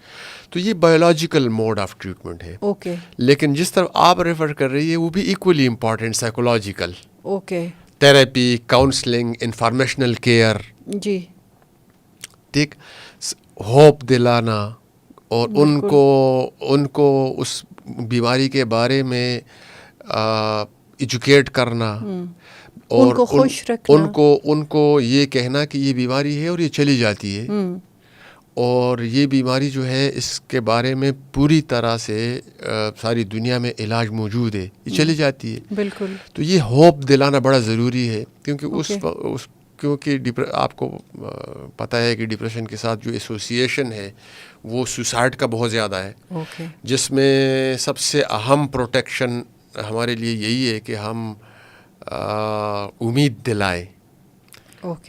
تو یہ بایولوجیکل موڈ آف ٹریٹمنٹ ہے. اوکے. لیکن جس طرح آپ ریفر کر رہی ہے وہ بھی equally important, psychological. Okay. Therapy, counselling, informational care. جی. ٹھیک, ہوپ دلانا اور ان کو اس بیماری کے بارے میں ایجوکیٹ کرنا, اور ان کو خوش رکھنا, ان کو یہ کہنا کہ یہ بیماری ہے اور یہ چلی جاتی ہے, اور یہ بیماری جو ہے اس کے بارے میں پوری طرح سے ساری دنیا میں علاج موجود ہے, یہ چلی جاتی ہے. بالکل. تو یہ ہوپ دلانا بڑا ضروری ہے, کیونکہ آپ کو پتہ ہے کہ ڈپریشن کے ساتھ جو ایسوسیشن ہے وہ سوسائڈ کا بہت زیادہ ہے. جس میں سب سے اہم پروٹیکشن ہمارے لیے یہی ہے کہ ہم امید دلائیں,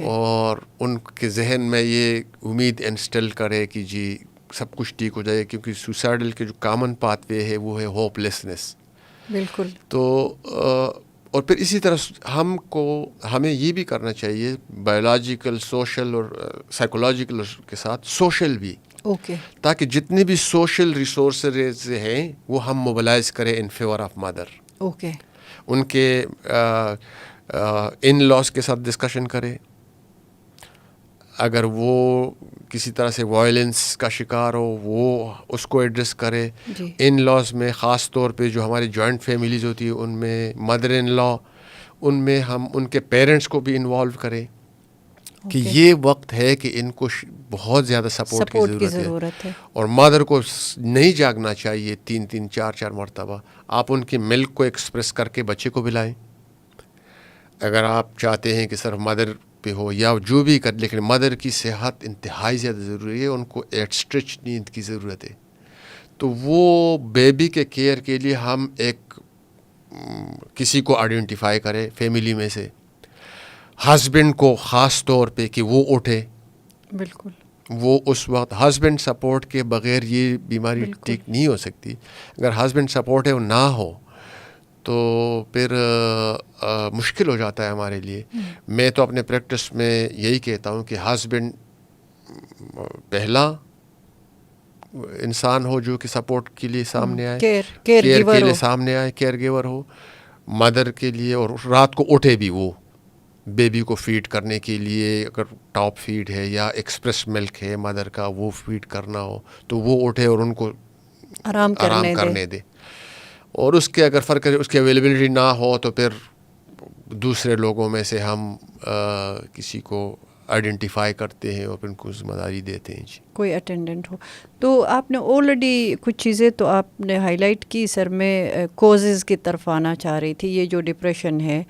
اور ان کے ذہن میں یہ امید انسٹل کرے کہ جی سب کچھ ٹھیک ہو جائے, کیونکہ سوسائڈل کے جو کامن پاتھ وے ہے وہ ہے ہوپ لیسنس. بالکل. تو اور پھر اسی طرح ہمیں یہ بھی کرنا چاہیے, بایولوجیکل, سوشل اور سائیکولوجیکل کے ساتھ سوشل بھی, تاکہ جتنے بھی سوشل ریسورسز ہیں وہ ہم موبلائز کریں in favour of mother. Okay. ان کے ان لاس کے ساتھ ڈسکشن کرے, اگر وہ کسی طرح سے وائلنس کا شکار ہو وہ اس کو ایڈریس کرے. ان لاس میں خاص طور پہ جو ہماری جوائنٹ فیملیز ہوتی ہے ان میں مدر ان لا, ان میں ہم ان کے پیرنٹس کو بھی انوالو کریں کہ یہ وقت ہے کہ ان کو بہت زیادہ سپورٹ کی ضرورت ہے, اور مدر کو نہیں جاگنا چاہیے 3-3, 4-4 مرتبہ. آپ ان کی ملک کو ایکسپریس کر کے بچے کو پلائیں. اگر آپ چاہتے ہیں کہ صرف مدر پہ ہو یا جو بھی کر, لیکن مدر کی صحت انتہائی زیادہ ضروری ہے, ان کو اسٹریچ نیند کی ضرورت ہے. تو وہ بیبی کے کیئر کے لیے ہم کسی کو آئیڈینٹیفائی کرے فیملی میں سے, ہسبینڈ کو خاص طور پہ کہ وہ اٹھے. بالکل. وہ اس وقت ہسبینڈ سپورٹ کے بغیر یہ بیماری ٹھیک نہیں ہو سکتی. اگر ہسبینڈ سپورٹ ہے وہ نہ ہو تو پھر مشکل ہو جاتا ہے ہمارے لیے. میں تو اپنے پریکٹس میں یہی کہتا ہوں کہ ہسبینڈ پہلا انسان ہو جو کہ سپورٹ کے لیے سامنے آئے, کیئر کے لیے سامنے آئے, کیئر گیور ہو مدر کے لیے, اور رات کو اٹھے بھی وہ بیبی کو فیڈ کرنے کے لیے. اگر ٹاپ فیڈ ہے یا ایکسپریس ملک ہے مدر کا وہ فیڈ کرنا ہو تو وہ اٹھے اور ان کو آرام کرنے دے. اور اس کے اگر فرق اس کی اویلیبلٹی نہ ہو تو پھر دوسرے لوگوں میں سے ہم کسی کو آئیڈینٹیفائی کرتے ہیں اور پھر ان کو ذمہ داری دیتے ہیں. جی کوئی اٹینڈنٹ ہو. تو آپ نے آلریڈی کچھ چیزیں تو آپ نے ہائی لائٹ کی سر. میں کوزز کی طرف آنا چاہ رہی تھی. یہ جو ڈپریشن ہے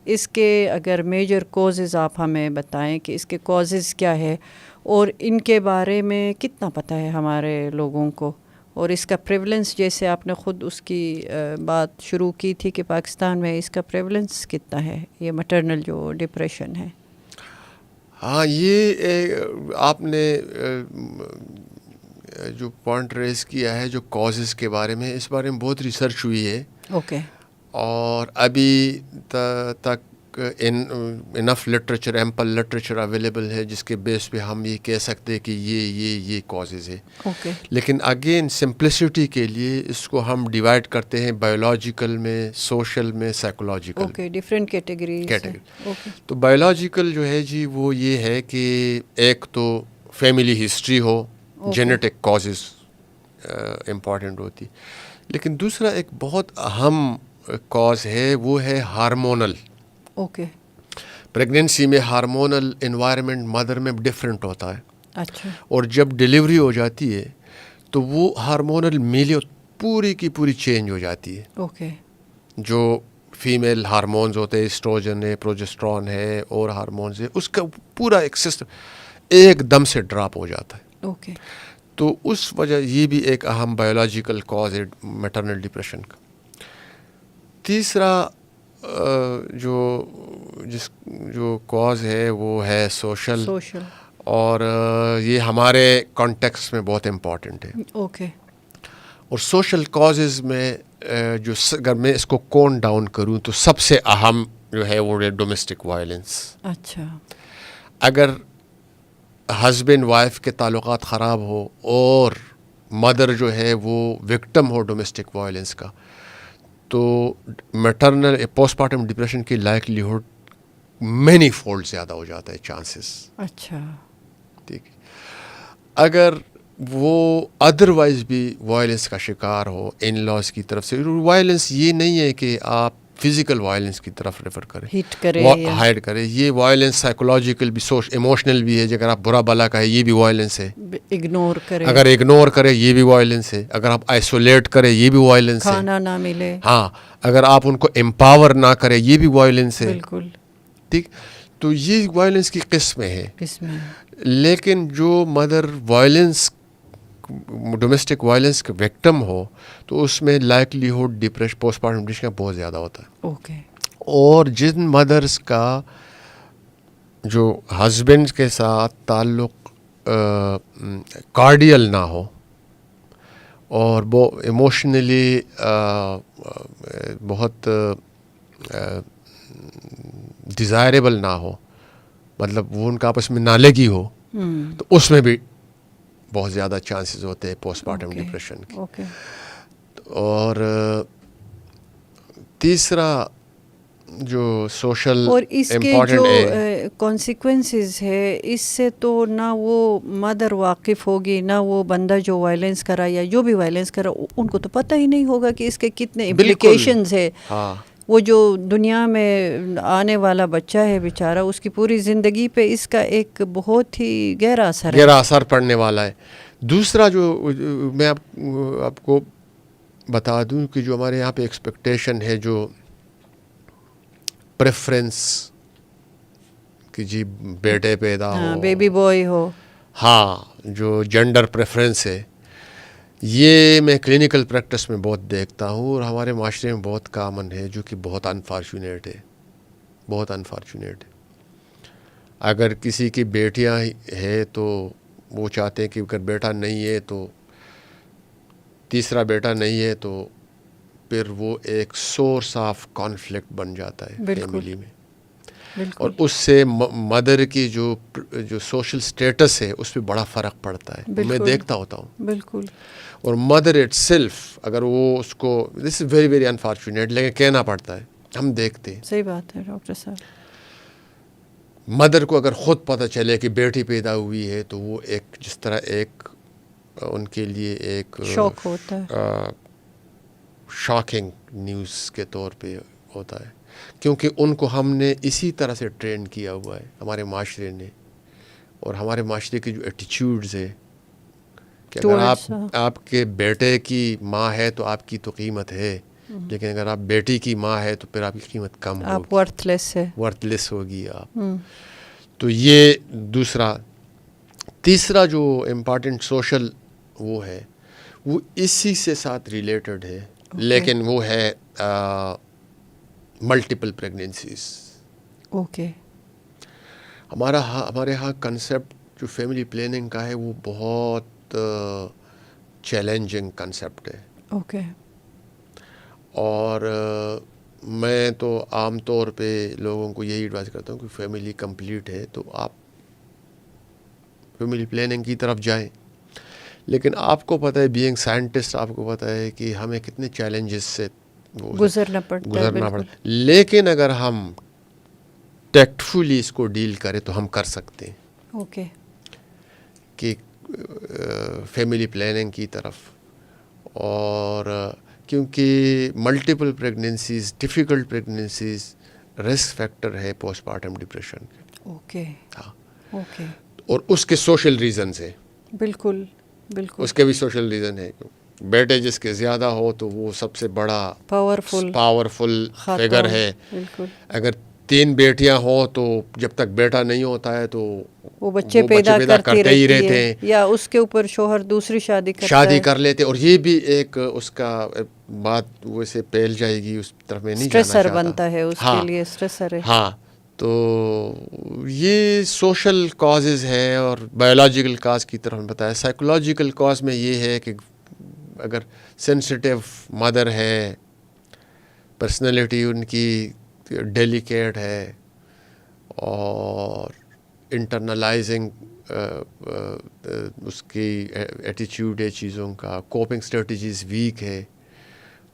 اس کے اگر میجر کوزز آپ ہمیں بتائیں کہ اس کے کوزز کیا ہے اور ان کے بارے میں کتنا پتہ ہے ہمارے لوگوں کو, اور اس کا پریولنس جیسے آپ نے خود اس کی بات شروع کی تھی کہ پاکستان میں اس کا پریولنس کتنا ہے یہ مٹرنل جو ڈپریشن ہے. ہاں یہ آپ نے جو پوائنٹ ریز کیا ہے جو کازز کے بارے میں, اس بارے میں بہت ریسرچ ہوئی ہے. اوکے. اور ابھی تک انف لٹریچر, ایمپل لٹریچر اویلیبل ہے جس کے بیس پہ ہم یہ کہہ سکتے ہیں کہ یہ کازز ہے. اوکے. لیکن اگین سمپلسٹی کے لیے اس کو ہم ڈیوائڈ کرتے ہیں بایولوجیکل میں, سوشل میں, psychological. Okay, different category. Okay. تو بایولوجیکل جو ہے جی وہ یہ ہے کہ ایک تو فیملی ہسٹری ہو, جینیٹک کازز امپورٹنٹ ہوتی. لیکن دوسرا ایک بہت اہم کاز ہے وہ ہے ہارمونل. اوکے. پریگنینسی میں ہارمونل انوائرمنٹ مدر میں ڈفرینٹ ہوتا ہے. اچھا. اور جب ڈیلیوری ہو جاتی ہے تو وہ ہارمونل میلے پوری کی پوری چینج ہو جاتی ہے. اوکے. جو فیمیل ہارمونز ہوتے ہیں, اسٹروجن ہے, پروجسٹرون ہے اور ہارمونز ہے, اس کا پورا ایک سسٹم ایک دم سے ڈراپ ہو جاتا ہے. اوکے. تو اس وجہ یہ بھی ایک اہم بایولوجیکل کاز ہے میٹرنل ڈپریشن کا. تیسرا جو کاز ہے وہ ہے سوشل. اور یہ ہمارے کانٹیکس میں بہت امپورٹنٹ ہے. اوکے. اور سوشل کازز میں جو اگر میں اس کو کون ڈاؤن کروں تو سب سے اہم جو ہے وہ ڈومیسٹک وائلنس. اچھا. اگر ہسبینڈ وائف کے تعلقات خراب ہو اور مدر جو ہے وہ وکٹم ہو ڈومیسٹک وائلنس کا تو میٹرنل پوسٹ پارٹم ڈپریشن کی لائکلیہڈ مینی فولڈ زیادہ ہو جاتا ہے چانسز. اچھا. ٹھیک ہے. اگر وہ ادروائز بھی وائلنس کا شکار ہو ان لاز کی طرف سے, وائلنس یہ نہیں ہے کہ آپ فزیکل وائلنس کی طرف ریفر کریں, ہائڈ کریں. یہ وائلنس سائیکولوجیکل بھی, ایموشنل بھی ہے. اگر آپ برا بلا کا ہے یہ بھی وائلنس ہے. اگنور کریں, اگر اگنور کرے یہ بھی وائلنس ہے. اگر آپ آئسولیٹ کرے یہ بھی وائلنس ہے. کھانا نہ ملے, ہاں, اگر آپ ان کو امپاور نہ کرے یہ بھی وائلنس ہے. بالکل ٹھیک. تو یہ وائلنس کی قسمیں ہیں. لیکن جو مدر وائلنس ڈومیسٹک وائلنس کے وکٹم ہو تو اس میں likelihood depression post partum depression کا بہت زیادہ ہوتا ہے. اوکے. اور جن مدرس کا جو ہسبینڈ کے ساتھ تعلق کارڈیل نہ ہو اور وہ ایموشنلی بہت ڈیزائریبل نہ ہو, مطلب وہ ان کا آپس میں نالگی ہو, تو اس میں بھی بہت زیادہ چانسز ہوتے ہیں پوسٹ پارٹم ڈپریشن کے. اور تیسرا جو سوشل اور اس کے جو کانسیکوینسز ہے اس سے تو نہ وہ مدر واقف ہوگی نہ وہ بندہ جو وائلنس کرا یا جو بھی وائلنس کرا ان کو تو پتہ ہی نہیں ہوگا کہ اس کے کتنے امپلیکیشنز ہے. ہاں. وہ جو دنیا میں آنے والا بچہ ہے بیچارہ, اس کی پوری زندگی پہ اس کا ایک بہت ہی گہرا اثر پڑنے والا ہے. دوسرا جو میں آپ کو بتا دوں کہ جو ہمارے یہاں پہ ایکسپیکٹیشن ہے, جو پریفرنس کہ جی بیٹے پیدا ہو, بیبی بوائے ہو, ہاں, جو جینڈر پریفرنس ہے, یہ میں کلینکل پریکٹس میں بہت دیکھتا ہوں اور ہمارے معاشرے میں بہت کامن ہے, جو کہ بہت انفارچونیٹ ہے. بہت انفارچونیٹ ہے. اگر کسی کی بیٹیاں ہے تو وہ چاہتے ہیں کہ اگر بیٹا نہیں ہے تو تیسرا بیٹا نہیں ہے تو پھر وہ ایک سورس آف کانفلکٹ بن جاتا ہے فیملی میں. اور اس سے مدر کی جو سوشل سٹیٹس ہے اس پہ بڑا فرق پڑتا ہے. میں دیکھتا ہوتا ہوں. بالکل. اور مدر اٹ سیلف اگر وہ اس کو دس از ویری ویری انفارچونیٹ لیکن کہنا پڑتا ہے, ہم دیکھتے ہیں. صحیح بات ہے ڈاکٹر صاحب. مدر کو اگر خود پتہ چلے کہ بیٹی پیدا ہوئی ہے تو وہ ایک جس طرح ایک ان کے لیے ایک شوق ہوتا ہے, شاکنگ نیوز کے طور پہ ہوتا ہے, کیونکہ ان کو ہم نے اسی طرح سے ٹرین کیا ہوا ہے ہمارے معاشرے نے. اور ہمارے معاشرے کی جو ایٹیچیوڈز ہے کہ اگر آپ کے بیٹے کی ماں ہے تو آپ کی تو قیمت ہے, لیکن اگر آپ بیٹی کی ماں ہے تو پھر آپ کی قیمت کم ہوگی, آپ ورتھ لیس ہے, ورتھ لیس ہوگی آپ. تو یہ دوسرا. تیسرا جو امپارٹنٹ سوشل وہ ہے وہ اسی سے ساتھ ریلیٹڈ ہے, لیکن وہ ہے ملٹیپل پریگنینسیز. اوکے. ہمارے ہاں کنسیپٹ جو فیملی پلاننگ کا ہے وہ بہت چیلنجنگ کنسیپٹ ہے. اوکے. اور میں تو عام طور پہ لوگوں کو یہی ایڈوائز کرتا ہوں کہ فیملی کمپلیٹ ہے تو آپ فیملی پلاننگ کی طرف جائیں. لیکن آپ کو پتہ ہے بینگ سائنٹسٹ آپ کو پتہ ہے کہ ہمیں کتنے چیلنجز سے گزرنا پڑتا ہے. لیکن اگر ہم ٹیکٹفلی اس کو ڈیل کریں تو ہم کر سکتے ہیں. اوکے. کہ فیملی پلاننگ کی طرف. اور کیونکہ ملٹیپل پریگنینسیز ڈیفیکلٹ پریگنینسیز رسک فیکٹر ہے پوسٹ پارٹم ڈپریشن کے. اوکے. ہاں. اوکے. اور اس کے سوشل ریزنز ہیں. بالکل بالکل. اس کے بھی سوشل ریزن ہے. بیٹے جس کے زیادہ ہو تو وہ سب سے بڑا پاورفل فگر ہے. بالکل. اگر 3 بیٹیاں ہوں تو جب تک بیٹا نہیں ہوتا ہے تو وہ بچے پیدا کرتے ہی رہتے ہیں, یا اس کے اوپر شوہر دوسری شادی کر لیتے. اور یہ بھی ایک اس کا بات ویسے پھیل جائے گی, اس طرف میں نہیں جانا چاہتا. اسٹریسر بنتا ہے اس کے لیے, اسٹریسر ہے. ہاں. تو یہ سوشل کازز ہے. اور بایولوجیکل کاز کی طرف بتایا. سائیکولوجیکل کاز میں یہ ہے کہ اگر سینسٹیو مدر ہے, پرسنالٹی ان کی ڈیلیکیٹ ہے, اور انٹرنلائزنگ اس کی ایٹیچیوڈ ہے چیزوں کا, کوپنگ اسٹریٹجیز ویک ہے,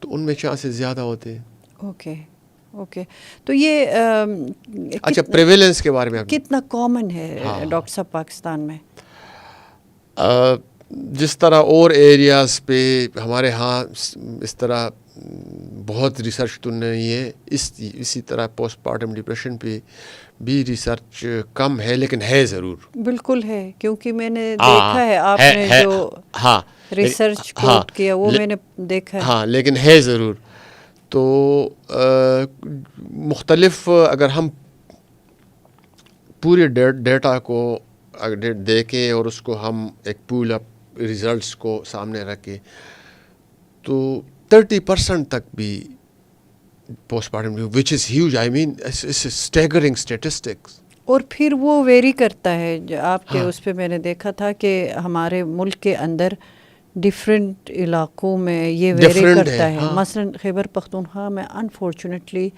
تو ان میں چانسز زیادہ ہوتے ہیں. اوکے. اوکے. تو یہ اچھا پریویلنس کے بارے میں کتنا کامن ہے ڈاکٹر صاحب پاکستان میں؟ جس طرح اور ایریاز پہ ہمارے ہاں اس طرح بہت ریسرچ تو نہیں ہے, اسی طرح پوسٹ پارٹم ڈپریشن پہ بھی ریسرچ کم ہے, لیکن ہے ضرور. بالکل ہے, کیونکہ میں نے دیکھا ہے آپ نے جو ریسرچ کوٹ کیا وہ میں نے دیکھا ہے. ہاں, لیکن ہے ضرور. تو مختلف اگر ہم پورے ڈیٹا کو دیکھیں اور اس کو ہم ایک پول اپ ریزلٹس کو سامنے رکھیں تو 30% تک بھی postpartum which is huge. I mean staggering statistics. اور پھر وہ ویری کرتا ہے. آپ کے اس پہ میں نے دیکھا تھا کہ ہمارے ملک کے اندر ڈفرینٹ علاقوں میں یہ ویری کرتا ہے. مثلاً خیبر پختونخوا میں انفارچونیٹلی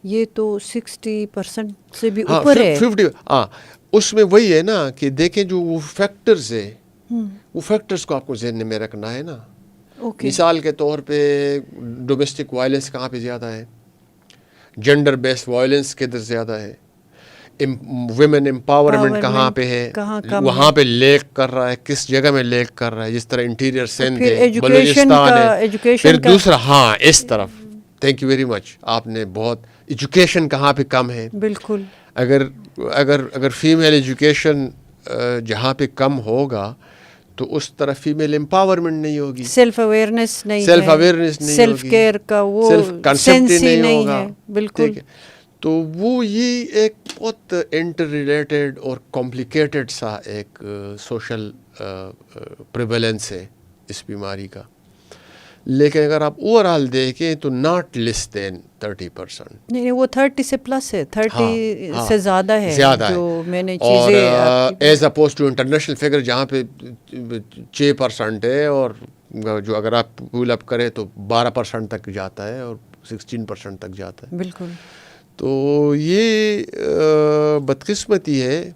یہ تو 60% سے بھی اوپر ہے. 50. ہاں, اس میں وہی ہے نا کہ دیکھیں جو وہ فیکٹرز ہے وہ فیکٹرز کو آپ کو ذہن میں رکھنا ہے نا. مثال کے طور پہ ڈومیسٹک وائلنس کہاں پہ زیادہ ہے, جینڈر بیسڈ وائلنس کدھر زیادہ ہے, ویمن امپاورمنٹ کہاں پہ ہے, وہاں پہ لیک کر رہا ہے, کس جگہ میں لیک کر رہا ہے. جس طرح انٹیریئر سندھ ہے, بلوچستان ہے. پھر دوسرا ہاں اس طرف تھینک یو ویری مچ, آپ نے بہت ایجوکیشن کہاں پہ کم ہے. بالکل. اگر فیمیل ایجوکیشن جہاں پہ کم ہوگا تو اس طرح فیمیل امپاورمنٹ نہیں ہوگی, سیلف اویئرنیس نہیں ہوگی, سیلف کیئر کا وہ سینس ہی نہیں ہے. بالکل. تو وہ یہ ایک بہت انٹر ریلیٹڈ اور کمپلیکیٹڈ سا ایک سوشل پریویلنس ہے اس بیماری کا. لیکن اگر آپ اوور آل دیکھیں تو ناٹ لیس دین 30%. نہیں وہ 30 سے پلس ہے, 30 سے زیادہ ہے جو میں نے اور چیزیں as opposed to international figure جہاں پہ 6% ہے, اور جو اگر آپ پول اپ کریں تو 12% تک جاتا ہے اور 16% تک جاتا ہے. بالکل. تو یہ بدقسمتی ہے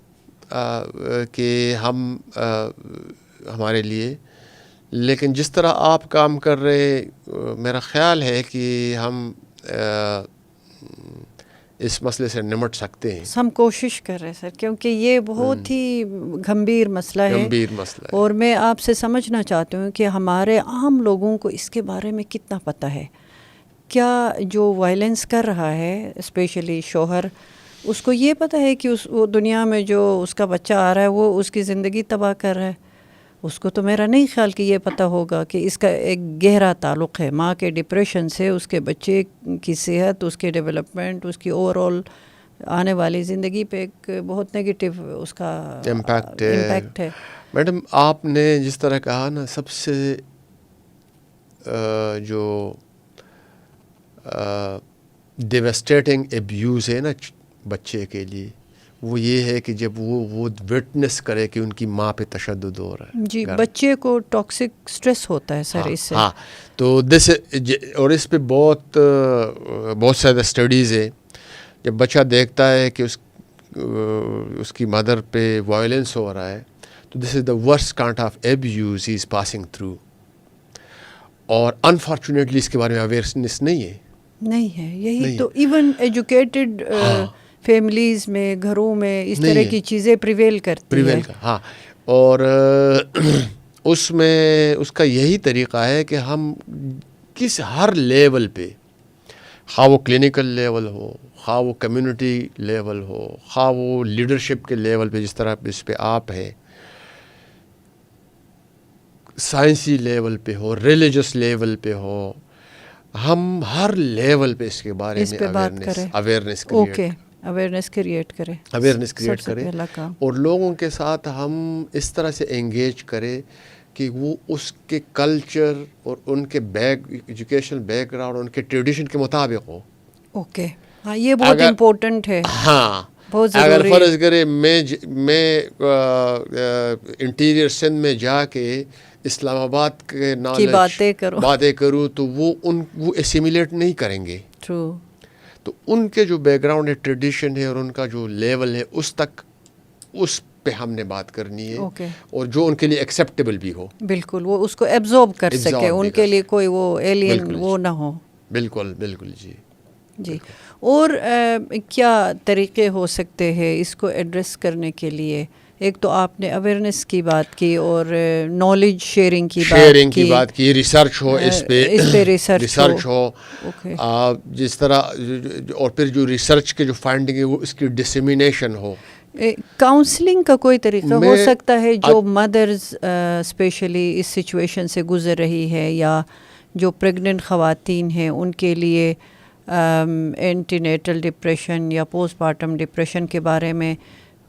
کہ ہم ہمارے لیے, لیکن جس طرح آپ کام کر رہے میرا خیال ہے کہ ہم اس مسئلے سے نمٹ سکتے ہیں. ہم کوشش کر رہے ہیں سر, کیونکہ یہ بہت ہی گمبھیر مسئلہ ہے, اور میں آپ سے سمجھنا چاہتی ہوں کہ ہمارے عام لوگوں کو اس کے بارے میں کتنا پتہ ہے. کیا جو وائلنس کر رہا ہے اسپیشلی شوہر, اس کو یہ پتہ ہے کہ وہ دنیا میں جو اس کا بچہ آ رہا ہے وہ اس کی زندگی تباہ کر رہا ہے؟ اس کو تو میرا نہیں خیال کہ یہ پتہ ہوگا کہ اس کا ایک گہرا تعلق ہے ماں کے ڈپریشن سے, اس کے بچے کی صحت, اس کے ڈیولپمنٹ, اس کی اوور آل آنے والی زندگی پہ ایک بہت نیگیٹو اس کا امپیکٹ ہے. میڈم آپ نے جس طرح کہا نا, سب سے جو ڈیوسٹیٹنگ ایبیوز ہے نا بچے کے لیے, وہ یہ ہے کہ جب وہ وٹنس کرے کہ ان کی ماں پہ تشدد ہو رہا ہے. جی, بچے کو ٹاکسک سٹریس ہوتا ہے سر اس سے. ہاں, تو اور اس پہ بہت زیادہ اسٹڈیز ہے. جب بچہ دیکھتا ہے کہ اس کی مدر پہ وائلنس ہو رہا ہے, تو this is the worst kind of abuse he is passing through, اور انفارچونیٹلی اس کے بارے میں اویئرنیس نہیں ہے. یہی تو ایون ایجوکیٹڈ فیملیز میں, گھروں میں اس طرح کی چیزیں پریویل کرتی ہیں. ہاں, اور اس میں اس کا یہی طریقہ ہے کہ ہم ہر لیول پہ, خواہ وہ کلینکل لیول ہو, خواہ وہ کمیونٹی لیول ہو, خواہ وہ لیڈرشپ کے لیول پہ جس طرح اس پہ آپ ہے, سائنسی لیول پہ ہو, ریلیجس لیول پہ ہو, ہم ہر لیول پہ اس کے بارے میں اویئرنیس کریٹ کریں اور لوگوں کے ساتھ ہم اس طرح سے انگیج کریں کہ وہ اس کے کلچر اور ان کے ایجوکیشن بیک گراؤنڈ, ان کے ٹریڈیشن کے مطابق ہو. اوکے, ہاں یہ بہت امپورٹنٹ ہے. ہاں, بہت ضروری. اگر فرض کرے میں انٹیریئر سندھ میں جا کے اسلام آباد کے نالج باتیں کروں تو وہ اسیمیلیٹ نہیں کریں گے. ٹرو. تو ان کے جو بیک گراؤنڈ ہے, ٹریڈیشن ہے, اور ان کا جو لیول ہے, اس پہ ہم نے بات کرنی ہے, اور جو ان کے لیے ایکسیپٹیبل بھی ہو. بالکل, وہ اس کو ایبزارب کر سکے, ان کے لیے کوئی وہ ایلین وہ نہ ہو. بالکل جی. اور کیا طریقے ہو سکتے ہیں اس کو ایڈریس کرنے کے لیے؟ ایک تو آپ نے اویئرنیس کی بات کی, اور نالج شیئرنگ کی بات کی, ریسرچ ہو, اس پہ ریسرچ ہو, جس طرح, اور پھر جو ریسرچ کے جو فائنڈنگ ہے وہ اس کی ڈسیمینیشن ہو. کاؤنسلنگ کا کوئی طریقہ ہو سکتا ہے جو مدرز اسپیشلی اس سچویشن سے گزر رہی ہے, یا جو پریگننٹ خواتین ہیں ان کے لیے اینٹی نیٹل ڈپریشن یا پوسٹ پارٹم ڈپریشن کے بارے میں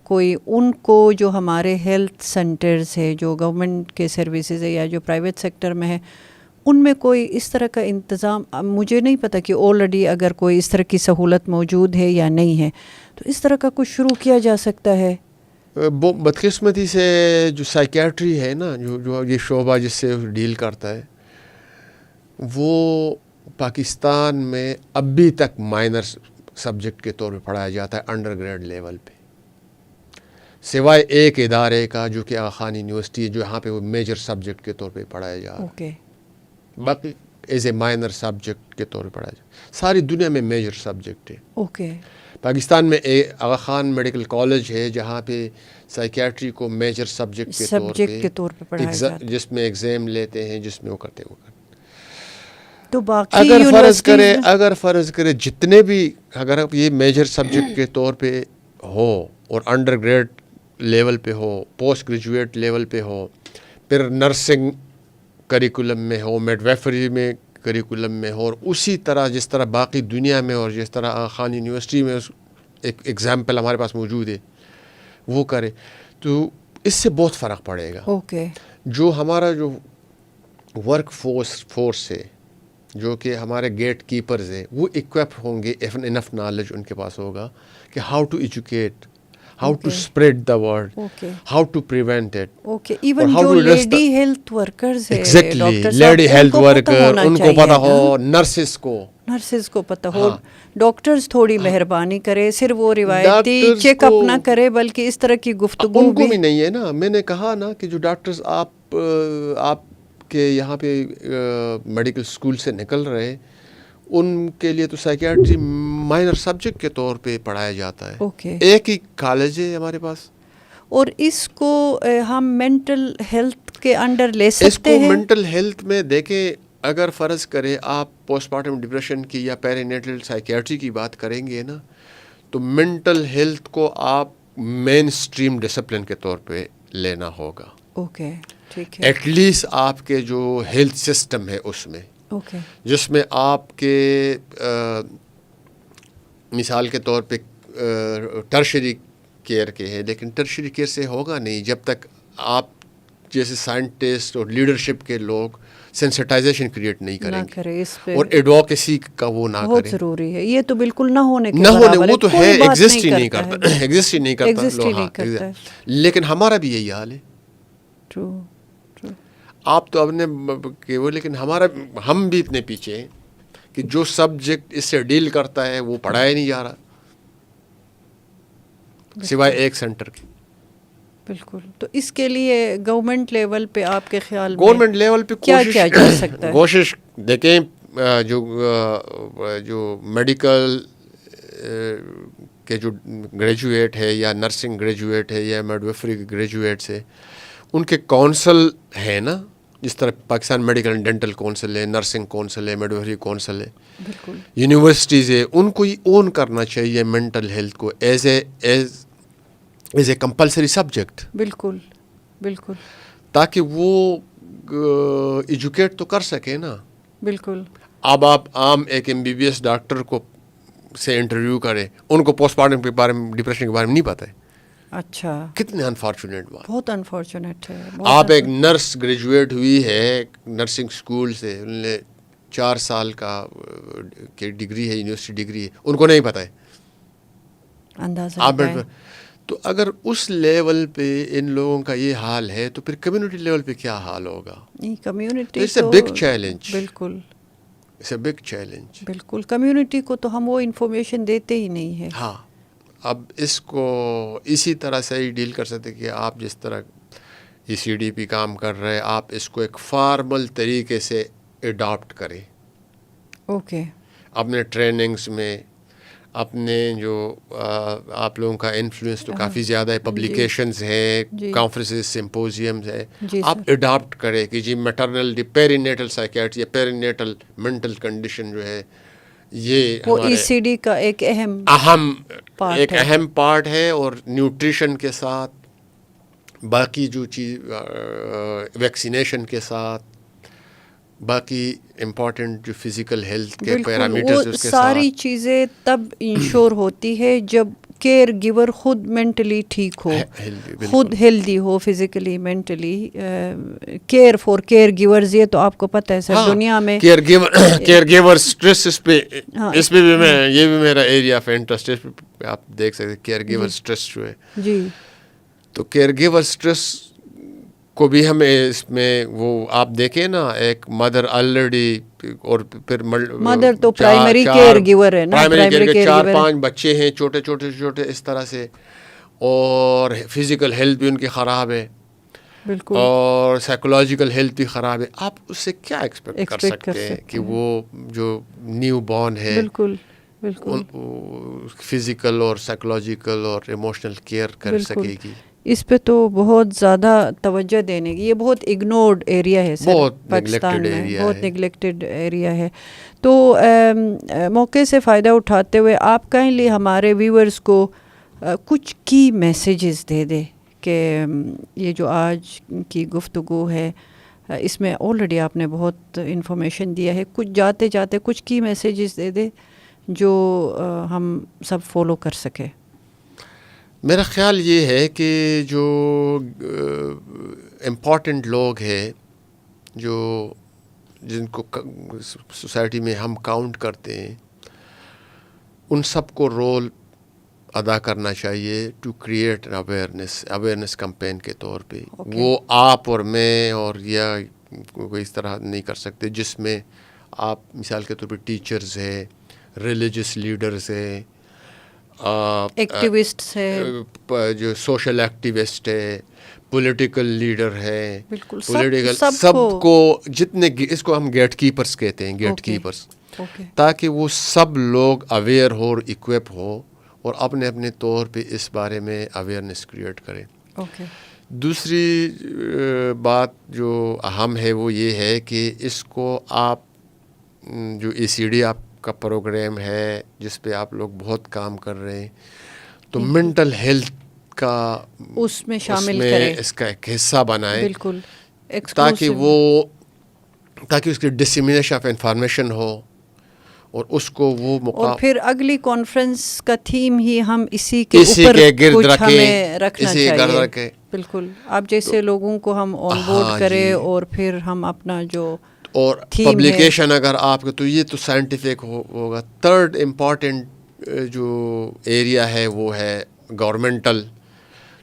کوئی, ان کو جو ہمارے ہیلتھ سینٹرز ہے, جو گورنمنٹ کے سروسز ہے یا جو پرائیویٹ سیکٹر میں ہے, ان میں کوئی اس طرح کا انتظام, مجھے نہیں پتہ کہ آلریڈی اگر کوئی اس طرح کی سہولت موجود ہے یا نہیں ہے, تو اس طرح کا کچھ شروع کیا جا سکتا ہے. بدقسمتی سے جو سائیکیٹری ہے نا, جو یہ شعبہ جس سے ڈیل کرتا ہے, وہ پاکستان میں ابھی تک مائنر سبجیکٹ کے طور پہ پڑھایا جاتا ہے انڈر گریڈ لیول پہ, سوائے ایک ادارے کا جو کہ آغا خان یونیورسٹی ہے, جو یہاں پہ وہ میجر سبجیکٹ کے طور پہ پڑھایا جا رہا ہے. باقی ایز اے مائنر سبجیکٹ کے طور پہ پڑھایا جاتا ہے. ساری دنیا میں میجر سبجیکٹ ہے. پاکستان میں آغا خان میڈیکل کالج ہے جہاں پہ سائیکیٹری کو میجر سبجیکٹ کے طور پہ پڑھایا جاتا ہے, جس میں ایگزام لیتے ہیں, جس میں وہ کرتے ہیں. تو باقی اگر فرض کرے جتنے بھی, اگر یہ میجر سبجیکٹ کے طور پہ ہو اور انڈر گریڈ لیول پہ ہو, پوسٹ گریجویٹ لیول پہ ہو, پھر نرسنگ کریکولم میں ہو, میڈ ویفری میں کریکولم میں ہو, اور اسی طرح جس طرح باقی دنیا میں اور جس طرح آغا خان یونیورسٹی میں ایک ایگزامپل ہمارے پاس موجود ہے وہ کرے, تو اس سے بہت فرق پڑے گا. اوکے. جو ہمارا جو ورک فورس سے جو کہ ہمارے گیٹ کیپرز ہیں وہ اکوپ ہوں گے, انف نالج ان کے پاس ہوگا کہ how to educate, how to spread the word, how to prevent it. Okay, even جو لیڈی ہیلتھ ورکرز ہیں, ایگزیکٹلی لیڈی ہیلتھ ورکر ان کو پتہ ہو, نرسز کو پتہ ہو, ڈاکٹرز تھوڑی مہربانی کرے, صرف وہ روایتی چیک اپ نہ کرے بلکہ اس طرح کی گفتگو ان کو بھی نہیں ہے نا. میں نے کہا نا کہ جو ڈاکٹرز آپ کے یہاں پہ میڈیکل اسکول سے نکل رہے, ان کے لیے تو سائیکیاٹری مائنر سبجیکٹ کے طور پہ پڑھایا جاتا ہے. ایک ہی کالج ہے ہمارے پاس, اور اس کو ہم مینٹل ہیلتھ کے انڈر لے سکتے ہیں. اس کو مینٹل ہیلتھ میں دیکھیں, اگر فرض کرے آپ پوسٹ پارٹم ڈپریشن کی یا پیرینیٹل سائیکیاٹری کی بات کریں گے نا, تو مینٹل ہیلتھ کو آپ مین اسٹریم ڈسپلن کے طور پہ لینا ہوگا. اوکے, ٹھیک ہے. ایٹ لیسٹ آپ کے جو ہیلتھ سسٹم ہے اس میں, جس میں آپ کے مثال کے طور پہ ٹرشری کیئر کے ہے, لیکن ٹرشری کیئر سے ہوگا نہیں جب تک آپ جیسے سائنٹسٹ اور لیڈرشپ کے لوگ سینسٹائزیشن کریٹ نہیں کریں گے اور ایڈوکیسی کا وہ نہ کریں. بہت ضروری ہے یہ تو, بالکل نہ ہونے وہ تو ہے, ایگزسٹ ہی نہیں کرتا. لیکن ہمارا بھی یہی حال ہے. آپ تو اپنے وہ, لیکن ہم بھی اتنے پیچھے ہیں کہ جو سبجیکٹ اس سے ڈیل کرتا ہے وہ پڑھایا نہیں جا رہا سوائے ایک سینٹر کے. بالکل. تو اس کے لیے گورنمنٹ لیول پہ آپ کے خیال میں گورنمنٹ لیول پہ کیا کیا جا سکتا ہے؟ کوشش دیکھیں, جو میڈیکل کے جو گریجویٹ ہے یا نرسنگ گریجویٹ ہے یا میڈویفری کے گریجویٹس ہے, ان کے کونسل ہے نا, جس طرح Pakistan medical and dental council ہے, نرسنگ کونسل ہے, میڈویفری کونسل ہے, بالکل یونیورسٹیز ہے, ان کو یہ اون کرنا چاہیے مینٹل ہیلتھ کو ایز اے کمپلسری سبجیکٹ. بالکل بالکل, تاکہ وہ ایجوکیٹ تو کر سکے نا. بالکل. اب آپ عام ایک MBBS ڈاکٹر کو سے انٹرویو کریں, ان کو پوسٹ پارٹم کے بارے میں, ڈپریشن کے بارے میں نہیں پتہ ہے. اچھا, کتنے انفارچونیٹ بات. بہت انفارچونیٹ ہے. آپ ایک نرس گریجویٹ ہوئی ہے نرسنگ اسکول سے, انہوں نے 4 سال کا ڈگری ہے, یونیورسٹی ڈگری ہے, ان کو نہیں پتہ ہے. اندازہ تو اگر اس لیول پہ ان لوگوں کا یہ حال ہے تو پھر کمیونٹی لیول پہ کیا حال ہوگا؟ Community it's a big challenge. بالکل, اٹس اے بگ چیلنج. بالکل. کمیونٹی کو تو ہم وہ انفارمیشن دیتے ہی نہیں ہیں. ہاں, اب اس کو اسی طرح سے ہی ڈیل کر سکتے کہ آپ جس طرح ECDP کام کر رہے ہیں, آپ اس کو ایک فارمل طریقے سے اڈاپٹ کریں. اوکے. اپنے ٹریننگز میں, اپنے جو آپ لوگوں کا انفلوئنس تو کافی زیادہ ہے, پبلیکیشنز ہیں, کانفرنسز, سمپوزیمز ہیں, آپ اڈاپٹ کریں کہ جی میٹرنل پیرینیٹل سائیکیاٹری یا پیرینیٹل مینٹل کنڈیشن جو ہے یہ وہ ECD کا ایک اہم پارٹ ہے. اور نیوٹریشن کے ساتھ, باقی جو چیز ویکسینیشن کے ساتھ, باقی امپورٹنٹ جو فزیکل ہیلتھ کے پیرامیٹرز اس کے ساتھ, ساری چیزیں تب انشور ہوتی ہے جب کیئر گیور خود مینٹلی ٹھیک ہو, خود healthy who, physically mentally. Care for care givers, یہ تو آپ کو پتہ ہے سر, دنیا میں کیئر گیور اسٹریس, اس پہ بھی میں, یہ بھی میرا ایریا آف انٹرسٹ ہے. آپ دیکھ سکتے کیئر گیور اسٹریس جو ہے, جی, تو کیئر گیور اسٹریس کو بھی ہمیں اس میں وہ آپ دیکھیں نا, ایک مدر آلریڈی, اور پھر مدر تو پرائمری کیئر گیور ہے نا, پرائمری کیئر 4-5 بچے ہیں چھوٹے چھوٹے اس طرح سے, اور فزیکل ہیلتھ بھی ان کی خراب ہے, بالکل, اور سائیکولوجیکل ہیلتھ بھی خراب ہے. آپ اس سے کیا ایکسپیکٹ کر سکتے ہیں کہ وہ جو نیو بورن ہے, بالکل بالکل, فزیکل اور سائیکولوجیکل اور ایموشنل کیئر کر سکے گی؟ اس پہ تو بہت زیادہ توجہ دینے کی, یہ بہت اگنورڈ ایریا ہے سر, پاکستان میں بہت نگلیکٹڈ ایریا ہے. تو موقع سے فائدہ اٹھاتے ہوئے آپ کائنڈلی ہمارے ویورز کو کچھ کی میسیجز دے دیں کہ یہ جو آج کی گفتگو ہے اس میں آلریڈی آپ نے بہت انفارمیشن دیا ہے, کچھ جاتے جاتے کچھ کی میسیجز دے دیں جو ہم سب فالو کر سکیں. میرا خیال یہ ہے کہ جو امپورٹنٹ لوگ ہیں جو جن کو سوسائٹی میں ہم کاؤنٹ کرتے ہیں، ان سب کو رول ادا کرنا چاہیے ٹو کریٹ اویئرنیس کمپین کے طور پہ. وہ آپ اور میں اور یا کوئی اس طرح نہیں کر سکتے، جس میں آپ مثال کے طور پہ ٹیچرز ہے، ریلیجس لیڈرز ہے، ایکٹیوسٹس ہے، جو سوشل ایکٹیوسٹ ہے، پولیٹیکل لیڈر ہے، بالکل پولیٹیکل سب کو جتنے، اس کو ہم گیٹ کیپرز کہتے ہیں، گیٹ کیپرز، تاکہ وہ سب لوگ اویئر ہو اور اکوپ ہو اور اپنے اپنے طور پہ اس بارے میں اویئرنیس کریٹ کریں. دوسری بات جو اہم ہے وہ یہ ہے کہ اس کو آپ جو ECD آپ کا پروگرام ہے جس پہ آپ لوگ بہت کام کر رہے ہیں، تو مینٹل ہیلتھ کا اس میں شامل کریں، اس کا ایک حصہ بنائیں، بالکل، تاکہ اس کی ڈسیمینیشن آف انفارمیشن ہو اور اس کو وہ موقع، اور پھر اگلی کانفرنس کا تھیم ہی ہم اسی کے اوپر کچھ ہمیں رکھنا چاہیے. بالکل، آپ جیسے لوگوں کو ہم آن بورڈ کریں اور پھر ہم اپنا جو اور پبلیکیشن اگر آپ کے، تو یہ تو سائنٹیفک ہوگا. تھرڈ امپورٹنٹ جو ایریا ہے وہ ہے governmental,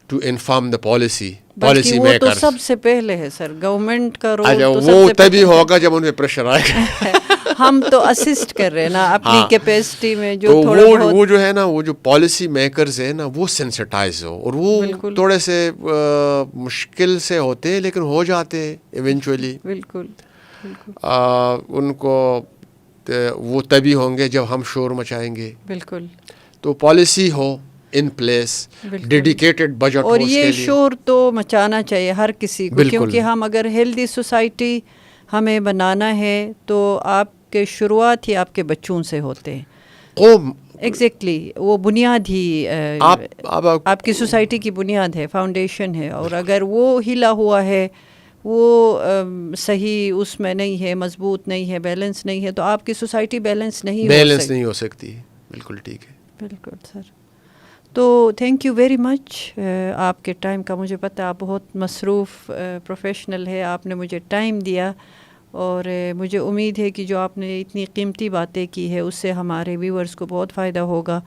to inform the policy وہ تو سب سے پہلے ہے سر، گورنمنٹ کا رول تو وہ تبھی ہوگا جب ان پہ پریشر آئے گا. ہم تو اسسٹ کر رہے ہیں نا اپنی کیپیسٹی میں، جو وہ جو ہے نا، وہ جو پالیسی میکرز ہیں نا، وہ سینسٹائز ہو، اور وہ تھوڑے سے مشکل سے ہوتے ہیں لیکن ہو جاتے ہیں ایونچولی. بالکل ان کو وہ تبھی ہوں گے جب ہم شور مچائیں گے. بالکل، تو پالیسی ہو ان پلیس، ڈیڈیکیٹڈ بجٹ ہو، اور یہ شور تو مچانا چاہیے ہر کسی کو، کیونکہ ہم اگر ہیلدی سوسائٹی ہمیں بنانا ہے تو آپ کے شروعات ہی آپ کے بچوں سے ہوتے ہیں. ایگزیکٹلی، وہ بنیاد ہی آپ کی سوسائٹی کی بنیاد ہے، فاؤنڈیشن ہے، اور اگر وہ ہلا ہوا ہے، وہ صحیح اس میں نہیں ہے، مضبوط نہیں ہے، بیلنس نہیں ہے، تو آپ کی سوسائٹی بیلنس نہیں ہو سکتی. بالکل ٹھیک ہے. بالکل سر. تو تھینک یو ویری مچ. آپ کے ٹائم کا مجھے پتہ، آپ بہت مصروف پروفیشنل ہے، آپ نے مجھے ٹائم دیا، اور مجھے امید ہے کہ جو آپ نے اتنی قیمتی باتیں کی ہے اس سے ہمارے ویورز کو بہت فائدہ ہوگا.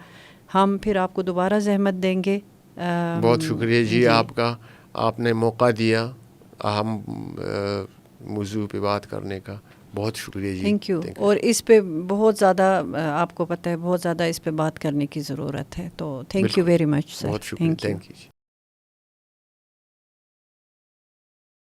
ہم پھر آپ کو دوبارہ زحمت دیں گے. بہت شکریہ جی آپ کا، آپ نے موقع دیا اہم موضوع پہ بات کرنے کا. بہت شکریہ جی. Thank you. اور اس پہ بہت زیادہ، آپ کو پتہ ہے، بہت زیادہ اس پہ بات کرنے کی ضرورت ہے. تو تھینک یو ویری مچ سر. بہت شکریہ. Thank you.